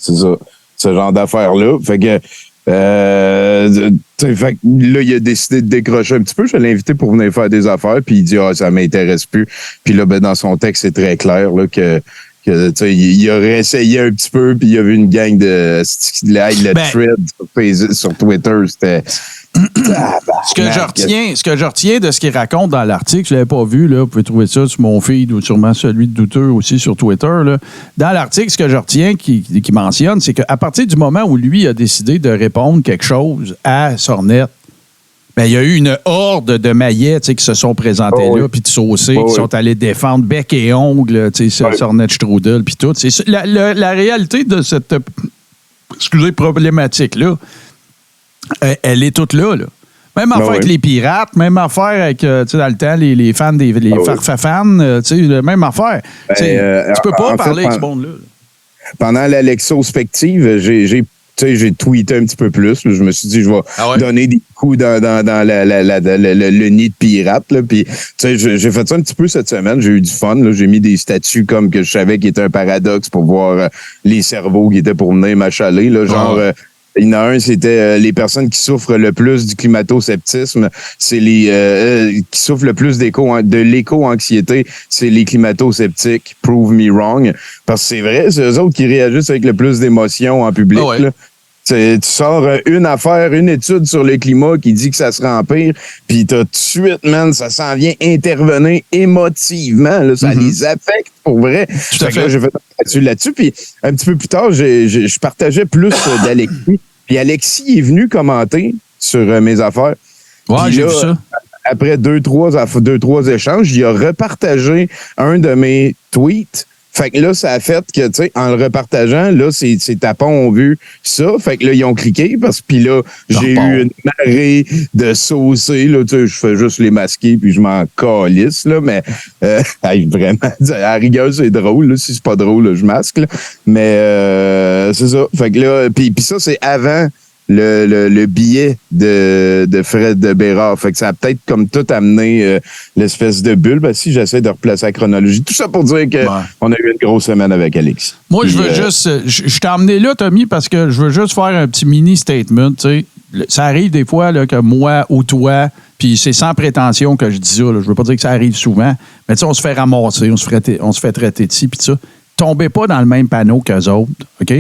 Ce genre d'affaires-là. Fait que fait que là, il a décidé de décrocher un petit peu. Je l'ai invité pour venir faire des affaires, puis il dit ça m'intéresse plus. Puis là, dans son texte, c'est très clair là, que il aurait essayé un petit peu, puis il y avait une gang de thread sur Twitter, c'était ce que je retiens de ce qu'il raconte dans l'article, je ne l'avais pas vu, là, vous pouvez trouver ça sur mon feed ou sûrement celui de Douteux aussi sur Twitter. Là. Dans l'article, ce que je retiens qui mentionne, c'est qu'à partir du moment où lui a décidé de répondre quelque chose à Sornette, ben, il y a eu une horde de maillets qui se sont présentés là, puis de saucés, qui sont allés défendre bec et ongle, Sornette Strudel, puis tout. C'est la réalité de cette problématique-là, elle est toute là. Même affaire avec les pirates, même affaire avec, dans le temps, les fans, les farfafans, même affaire. Tu peux pas parler avec ce monde-là. Pendant l'Alexospective, j'ai tweeté un petit peu plus. Je me suis dit, je vais donner des coups dans le nid de pirate. Puis, j'ai fait ça un petit peu cette semaine. J'ai eu du fun. Là. J'ai mis des statuts comme que je savais qui était un paradoxe pour voir les cerveaux qui étaient pour venir m'achaler. Là, genre, il y en a un, c'était les personnes qui souffrent le plus du climato-sceptisme. C'est les qui souffrent le plus de l'éco-anxiété. C'est les climato-sceptiques. Prove me wrong. Parce que c'est vrai, c'est eux autres qui réagissent avec le plus d'émotions en public. Là. Tu sors une étude sur le climat qui dit que ça sera en pire, puis t'as tout de suite, man, ça s'en vient intervenir émotivement. Là, ça les affecte pour vrai. Tout à fait. J'ai fait là-dessus. Puis un petit peu plus tard, je partageais plus d'Alexis. Puis Alexis est venu commenter sur mes affaires. Ouais, j'ai vu ça. Après deux, trois échanges, il a repartagé un de mes tweets. Fait que là, ça a fait que, tu sais, en le repartageant, là, ces tapons ont vu ça. Fait que là, ils ont cliqué puis là, j'ai eu une marée de saucés, là, tu sais, je fais juste les masquer puis je m'en calisse, là, mais, vraiment, à la rigueur, c'est drôle, là. Si c'est pas drôle, là, je masque, là. Mais, c'est ça. Fait que là, puis ça, c'est avant le billet de Fred Bérard. Fait que ça a peut-être comme tout amené l'espèce de bulle. Ben, si j'essaie de replacer la chronologie. Tout ça pour dire qu'on a eu une grosse semaine avec Alex. Moi, je veux juste... Je t'ai emmené là, Tommy, parce que je veux juste faire un petit mini-statement. Tu sais, ça arrive des fois là, que moi ou toi, puis c'est sans prétention que je dis ça. Là, je veux pas dire que ça arrive souvent, mais tu sais, on se fait ramasser, on se fait traiter de ci, puis ça. Tombez pas dans le même panneau qu'eux autres, OK?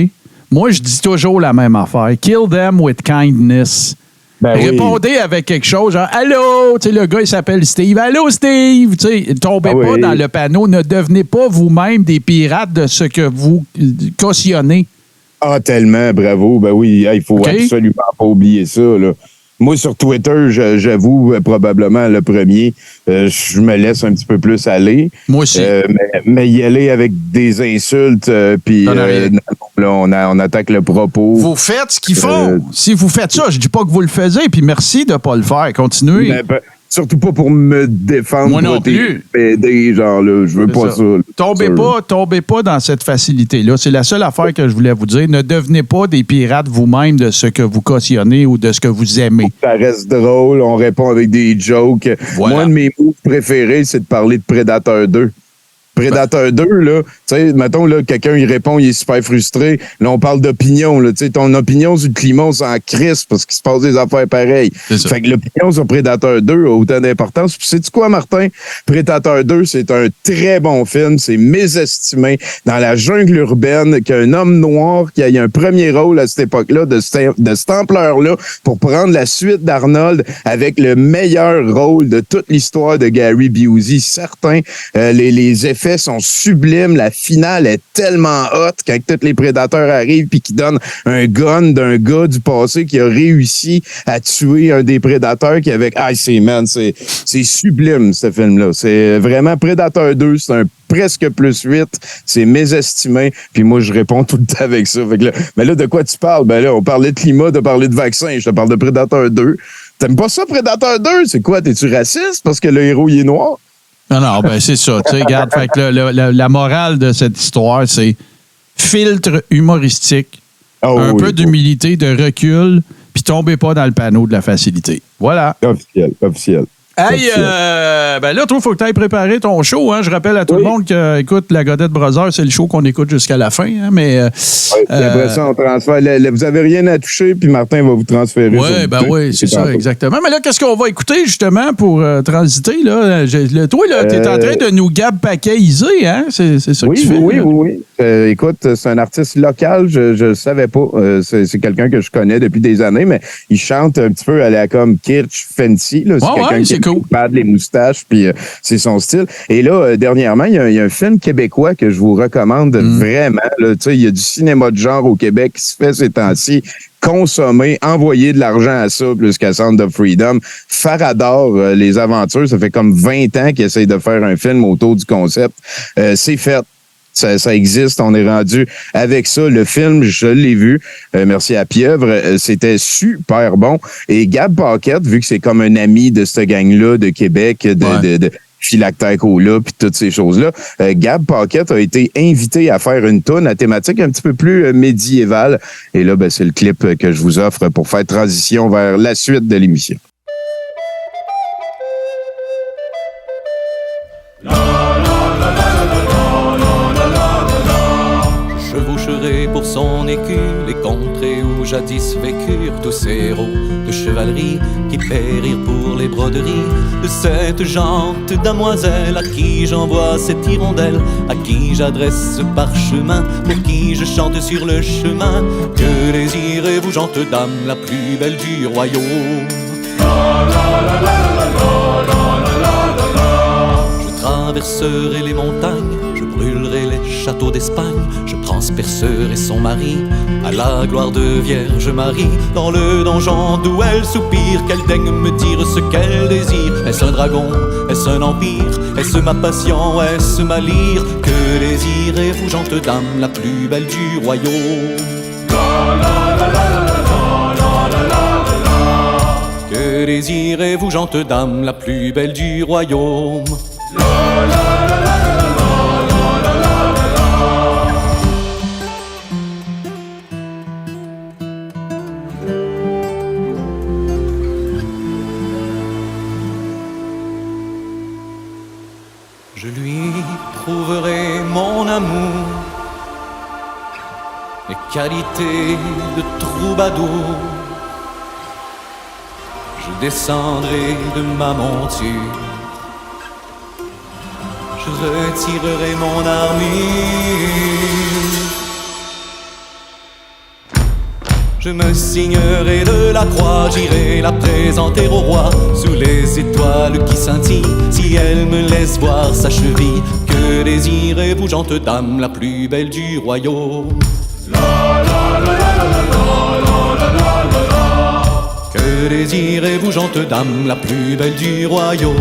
Moi, je dis toujours la même affaire. Kill them with kindness. Ben Répondez avec quelque chose, genre « Allô! » Tu sais, le gars, il s'appelle Steve. « Allô, Steve! » Tu sais, tombez pas dans le panneau. Ne devenez pas vous-même des pirates de ce que vous cautionnez. Ah, tellement, bravo. Ben oui, il faut absolument pas oublier ça, là. Moi, sur Twitter, j'avoue, probablement le premier, je me laisse un petit peu plus aller. Moi aussi. Mais y aller avec des insultes, puis on attaque le propos. Vous faites ce qu'ils font. Si vous faites ça, je dis pas que vous le faisiez, puis merci de pas le faire. Continuez. Surtout pas pour me défendre. Moi non plus. Genre, là, je veux pas ça. Tombez pas dans cette facilité-là. C'est la seule affaire que je voulais vous dire. Ne devenez pas des pirates vous-même de ce que vous cautionnez ou de ce que vous aimez. Ça reste drôle. On répond avec des jokes. Voilà. Moi, un de mes mots préférés, c'est de parler de Predator 2. Predator 2, là, tu sais, mettons, là, quelqu'un, il répond, il est super frustré. Là, on parle d'opinion, là, tu sais, ton opinion sur le climat, on s'en crisse parce qu'il se passe des affaires pareilles. Fait que l'opinion sur Predator 2 a autant d'importance. Puis sais-tu quoi, Martin? Predator 2, c'est un très bon film. C'est mésestimé dans la jungle urbaine qu'un homme noir qui a eu un premier rôle à cette époque-là, de cette ampleur-là, pour prendre la suite d'Arnold avec le meilleur rôle de toute l'histoire de Gary Busey. Certains, les effets sont sublimes. La finale est tellement hot quand tous les prédateurs arrivent puis qui donnent un gun d'un gars du passé qui a réussi à tuer un des prédateurs qui avec c'est sublime ce film-là. C'est vraiment Predator 2, c'est un presque plus 8, c'est mésestimé, puis moi je réponds tout le temps avec ça. Fait que là, mais là, de quoi tu parles? Ben là, on parlait de climat, de parler de vaccin, je te parle de Predator 2. T'aimes pas ça, Predator 2? C'est quoi? T'es-tu raciste parce que le héros il est noir? Non, ben c'est ça. Tu sais, regarde, fait que la morale de cette histoire, c'est filtre humoristique, peu d'humilité, de recul, puis tombez pas dans le panneau de la facilité. Voilà. Officiel. Hey, ben là, toi, il faut que tu ailles préparer ton show. Hein? Je rappelle à tout le monde que, écoute, la Godette Brothers, c'est le show qu'on écoute jusqu'à la fin. Hein? Mais, après ça, on transfère. Vous n'avez rien à toucher, puis Martin va vous transférer. Oui, c'est ça, exactement. Mais là, qu'est-ce qu'on va écouter, justement, pour transiter? Là? Toi, tu es en train de nous gab-paquaiser, hein? C'est ça que tu fais? Oui. Écoute, c'est un artiste local, je ne savais pas. C'est quelqu'un que je connais depuis des années, mais il chante un petit peu à la comme Kirch Fancy. Là. C'est quelqu'un qui pad les moustaches, puis c'est son style. Et là, dernièrement, il y a un film québécois que je vous recommande vraiment. Il y a du cinéma de genre au Québec qui se fait ces temps-ci. Consommer, envoyer de l'argent à ça, plus qu'à Sound of Freedom. Farador, les aventures, ça fait comme 20 ans qu'ils essayent de faire un film autour du concept. C'est fait. Ça existe, on est rendu avec ça. Le film, je l'ai vu, merci à Pieuvre, c'était super bon. Et Gab Paquette, vu que c'est comme un ami de cette gang-là de Québec, de Philactère Cola, puis toutes ces choses-là, Gab Paquette a été invité à faire une toune à thématique un petit peu plus médiévale. Et là, c'est le clip que je vous offre pour faire transition vers la suite de l'émission. Pour son écu, les contrées où jadis vécurent tous ces héros de chevalerie qui périrent pour les broderies de cette jante damoiselle à qui j'envoie cette hirondelle, à qui j'adresse ce parchemin, pour qui je chante sur le chemin. Que désirez-vous, gente dame, la plus belle du royaume? Je traverserai les montagnes, je brûlerai les châteaux d'Espagne, je transpercerai son mari à la gloire de Vierge Marie. Dans le donjon d'où elle soupire, qu'elle daigne me dire ce qu'elle désire. Est-ce un dragon? Est-ce un empire? Est-ce ma passion? Est-ce ma lyre? Que désirez-vous, gente dame, la plus belle du royaume? Que désirez-vous, gente dame, la plus belle du royaume? Je lui prouverai mon amour, mes qualités de troubadour. Je descendrai de ma monture, je retirerai mon armure. Je me signerai de la croix, j'irai la présenter au roi, sous les étoiles qui scintillent, si elle me laisse voir sa cheville. Que désirez-vous, gente dame, la plus belle du royaume? Que désirez-vous, gente dame, la plus belle du royaume?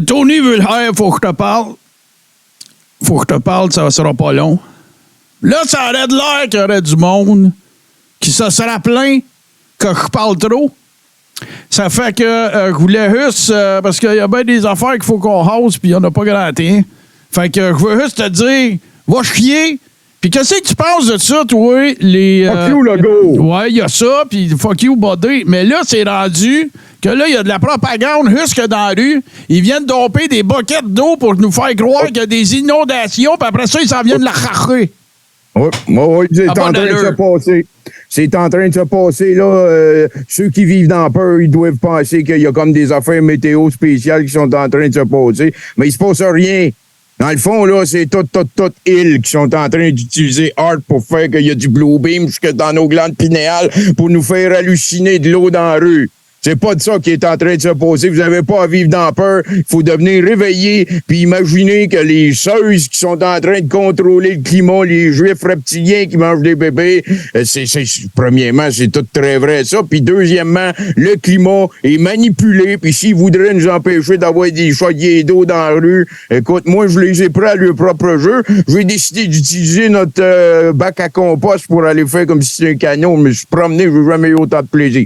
Tony Vulhaire, faut que je te parle. Faut que je te parle, ça sera pas long. Là, ça aurait de l'air qu'il y aurait du monde qui se sera plaint que je parle trop. Ça fait que je voulais juste, parce qu'il y a bien des affaires qu'il faut qu'on hausse, puis il n'y en a pas grand temps. Fait que je veux juste te dire, va chier. Puis qu'est-ce que tu penses de ça, toi? Fuck you, Legault! Ouais, il y a ça, puis fuck you, body. Mais là, c'est rendu que là, il y a de la propagande jusque dans la rue. Ils viennent domper des boquettes d'eau pour nous faire croire qu'il y a des inondations, puis après ça, ils s'en viennent la racher. Oui, c'est en train de se passer. C'est en train de se passer, là. Ceux qui vivent dans peur, ils doivent penser qu'il y a comme des affaires météo spéciales qui sont en train de se passer. Mais il se passe rien. Dans le fond, là, c'est toute île qui sont en train d'utiliser art pour faire qu'il y a du blue beam jusque dans nos glandes pinéales pour nous faire halluciner de l'eau dans la rue. C'est pas de ça qui est en train de se passer. Vous n'avez pas à vivre dans peur. Il faut devenir réveillé puis imaginer que les seuils qui sont en train de contrôler le climat, les juifs reptiliens qui mangent des bébés, premièrement, c'est tout très vrai, ça. Puis deuxièmement, le climat est manipulé. Puis s'ils voudraient nous empêcher d'avoir des chaudiers d'eau dans la rue, écoute, moi, je les ai pris à leur propre jeu. J'ai décidé d'utiliser notre bac à compost pour aller faire comme si c'était un canon. Je me suis promené, j'ai jamais eu autant de plaisir.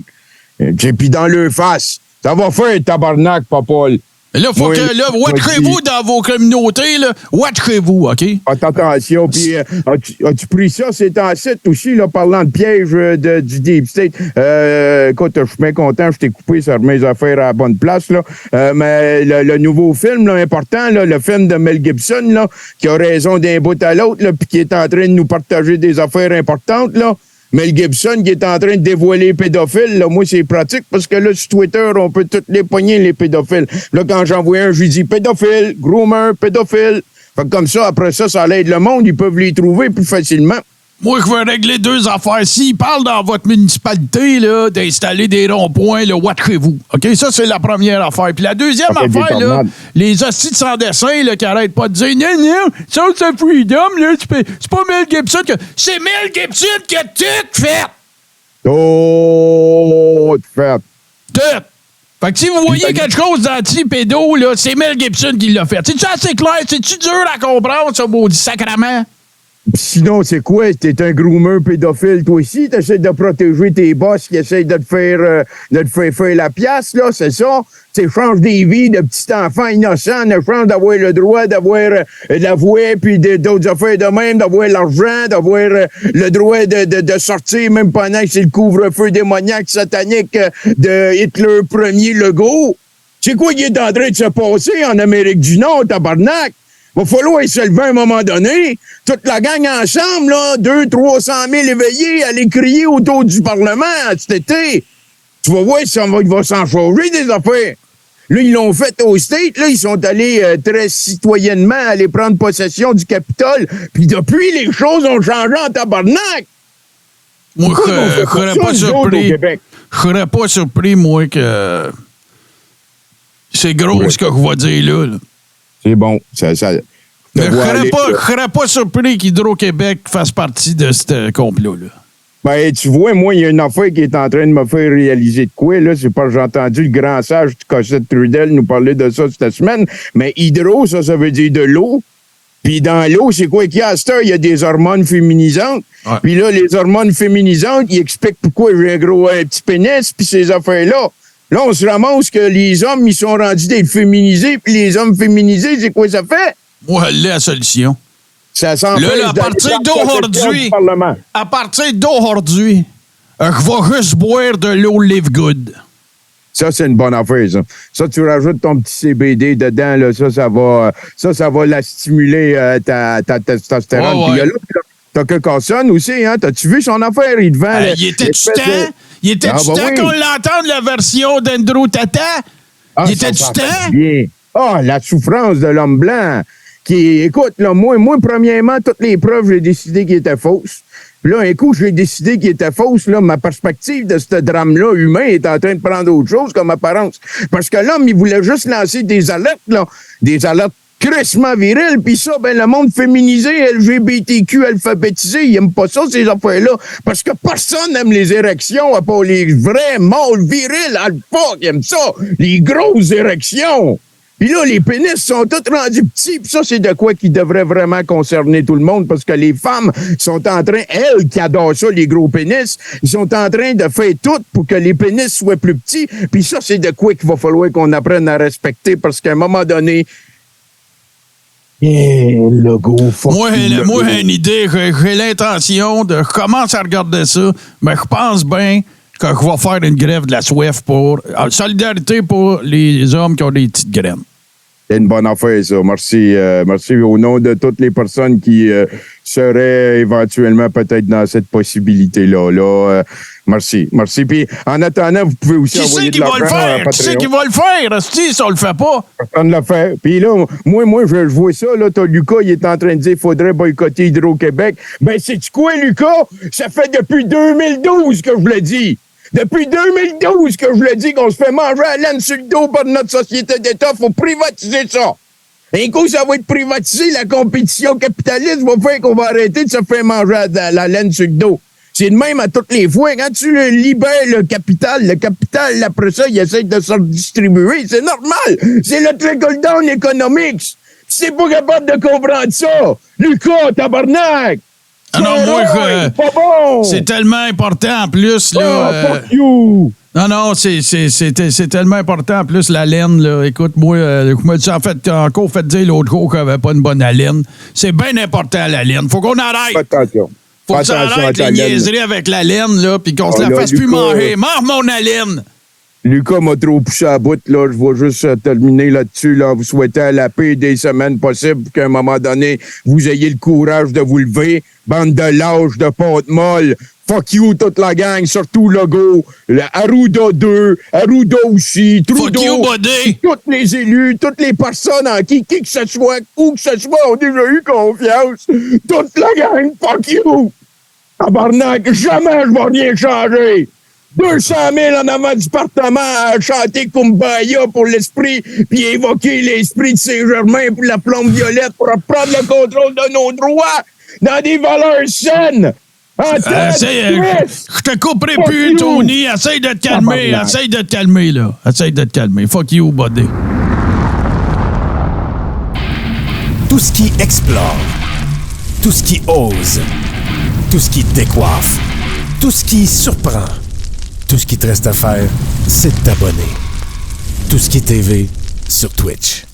Et puis dans leur face. Ça va faire, tabarnak, Paul. Là, faut que, là, watchez-vous dans vos communautés, là. Watchez-vous, OK? Attention. Puis, as-tu pris ça? C'est en site aussi, là, parlant de piège du Deep State. Écoute, je suis bien content, je t'ai coupé sur mes affaires à la bonne place, là. Mais le nouveau film, là, important, là, le film de Mel Gibson, là, qui a raison d'un bout à l'autre, là, puis qui est en train de nous partager des affaires importantes, là. Mel Gibson qui est en train de dévoiler les pédophiles, là, moi, c'est pratique parce que là, sur Twitter, on peut toutes les pogner, les pédophiles. Là, quand j'en vois un, je lui dis pédophile, groomer, pédophile. Fait que comme ça, après ça, ça l'aide le monde, ils peuvent les trouver plus facilement. Moi, je veux régler deux affaires. S'ils parlent dans votre municipalité là, d'installer des ronds-points, là, watchez-vous. OK? Ça, c'est la première affaire. Puis la deuxième affaire, là, les hosties de sans dessin là, qui arrêtent pas de dire non, ça, c'est freedom, là, c'est pas Mel Gibson que. C'est Mel Gibson qui a tout fait! Tout fait. Tout! Fait que si vous voyez quelque chose d'anti-pédo, là, c'est Mel Gibson qui l'a fait. C'est-tu assez clair? C'est-tu dur à comprendre, ça, maudit sacrement? Sinon, c'est quoi? T'es un groomer pédophile, toi aussi? T'essaies de protéger tes boss qui essayent de te faire la pièce, là, c'est ça? Tu changes des vies de petits enfants innocents en échange d'avoir le droit d'avoir l'avoué, puis d'autres affaires de même, d'avoir l'argent, d'avoir le droit de sortir, même pendant que c'est le couvre-feu démoniaque satanique de Hitler Ier Legault. C'est quoi qui est en train de se passer en Amérique du Nord, tabarnak? Va falloir se lever à un moment donné. Toute la gang ensemble, là, 200-300 000 éveillés, aller crier autour du Parlement cet été. Tu vas voir si il va s'en changer des affaires. Là, ils l'ont fait au State. Là, ils sont allés très citoyennement aller prendre possession du Capitole. Puis depuis, les choses ont changé en tabarnak. Moi, je serais pas surpris. Je serais pas surpris, moi, que c'est gros ce que je vais dire là. C'est bon. Mais je serais pas surpris qu'Hydro-Québec fasse partie de ce complot-là. Ben, tu vois, moi, il y a une affaire qui est en train de me faire réaliser de quoi, là. C'est parce que j'ai entendu le grand sage de Cossette Trudel nous parler de ça cette semaine. Mais hydro, ça veut dire de l'eau. Puis dans l'eau, c'est quoi qu'il y a à cette heure? Il y a des hormones féminisantes. Ouais. Puis là, les hormones féminisantes, ils expliquent pourquoi j'ai un petit pénis, puis ces affaires-là. Là, on se ramasse que les hommes, ils sont rendus d'être féminisés, puis les hommes féminisés, c'est quoi ça fait? Moi, elle est la solution. Ça s'empêche à partir d'aujourd'hui, je vais juste boire de l'eau Live Good. Ça, c'est une bonne affaire, ça. Ça, tu rajoutes ton petit CBD dedans, là, ça va la stimuler, ta testostérone. Ouais. Puis là, t'as que Carson aussi, hein? T'as-tu vu son affaire? Il devant... il était-tu temps? Il était-tu temps qu'on l'entende, la version d'Andrew Tata? Il était-tu temps? Bien. La souffrance de l'homme blanc. Écoute, là, moi, premièrement, toutes les preuves, j'ai décidé qu'ils étaient fausses. Puis là, un coup, j'ai décidé qu'ils étaient fausses. Là, ma perspective de ce drame-là humain est en train de prendre autre chose comme apparence. Parce que l'homme, il voulait juste lancer des alertes, là. Des alertes crissement viriles. Puis ça, ben, le monde féminisé, LGBTQ, alphabétisé, il aime pas ça, ces affaires-là. Parce que personne n'aime les érections, à part les vrais mâles virils alpha qui aiment ça. Les grosses érections. Puis là, les pénis sont tous rendus petits. Puis ça, c'est de quoi qui devrait vraiment concerner tout le monde parce que les femmes sont en train, elles qui adorent ça, les gros pénis, ils sont en train de faire tout pour que les pénis soient plus petits. Puis ça, c'est de quoi qu'il va falloir qu'on apprenne à respecter parce qu'à un moment donné, Moi, j'ai une idée. J'ai l'intention de... Je commence à regarder ça, mais je pense bien que je vais faire une grève de la soif pour... solidarité pour les hommes qui ont des petites graines. C'est une bonne affaire, ça. Merci. Merci au nom de toutes les personnes qui seraient éventuellement peut-être dans cette possibilité-là. Merci. Merci. Puis, en attendant, vous pouvez aussi envoyer de l'argent à Patreon. Qui c'est qui va le faire? Si on le fait pas. Personne ne le fait. Puis là, moi, je vois ça. Là, t'as Lucas, il est en train de dire qu'il faudrait boycotter Hydro-Québec. Ben, sais-tu quoi, Lucas? Ça fait depuis 2012 que je le dis. Depuis 2012 que je le dis qu'on se fait manger à laine sur le dos par notre société d'État. Faut privatiser ça. Un coup, ça va être privatisé. La compétition capitaliste va faire qu'on va arrêter de se faire manger à la laine sur le dos. C'est de même à toutes les fois. Quand tu libères le capital, après ça, il essaie de se redistribuer. C'est normal. C'est le trickle-down economics. C'est pas capable de comprendre ça. Lucas, tabarnak! Non, moi, c'est tellement important en plus. Là, fuck you! Non, c'est tellement important en plus, la laine. Là. Écoute, moi, je me suis encore fait dire l'autre jour qu'il n'y avait pas une bonne haleine. C'est bien important, la laine. Faut qu'on arrête. Attention. Faut qu'on arrête les niaiseries avec la laine, là, puis qu'on se la fasse plus manger. Mange mon haleine! Lucas m'a trop poussé à bout, là. Je vais juste terminer là-dessus, là. Vous souhaitez à la paix des semaines possibles pour qu'à un moment donné, vous ayez le courage de vous lever. Bande de lâches, de pâte molle. Fuck you, toute la gang, surtout Legault. Arruda 2, Arruda aussi, Trudeau. Fuck you, buddy. Tous les élus, toutes les personnes en qui que ce soit, où que ce soit, ont déjà eu confiance. Toute la gang, fuck you. Tabarnak, jamais je vais rien changer. 200 000 en avant du Parlement à chanter Kumbaya pour l'esprit, puis évoquer l'esprit de Saint-Germain pour la plombe violette pour reprendre le contrôle de nos droits dans des valeurs saines. Je te couperai plus, Tony. Essaye de te calmer. Essaye de te calmer, là. Essaye de te calmer. Fuck you, buddy. Tout ce qui explore, tout ce qui ose, tout ce qui décoiffe, tout ce qui surprend. Tout ce qui te reste à faire, c'est de t'abonner. Tout ce qui est TV sur Twitch.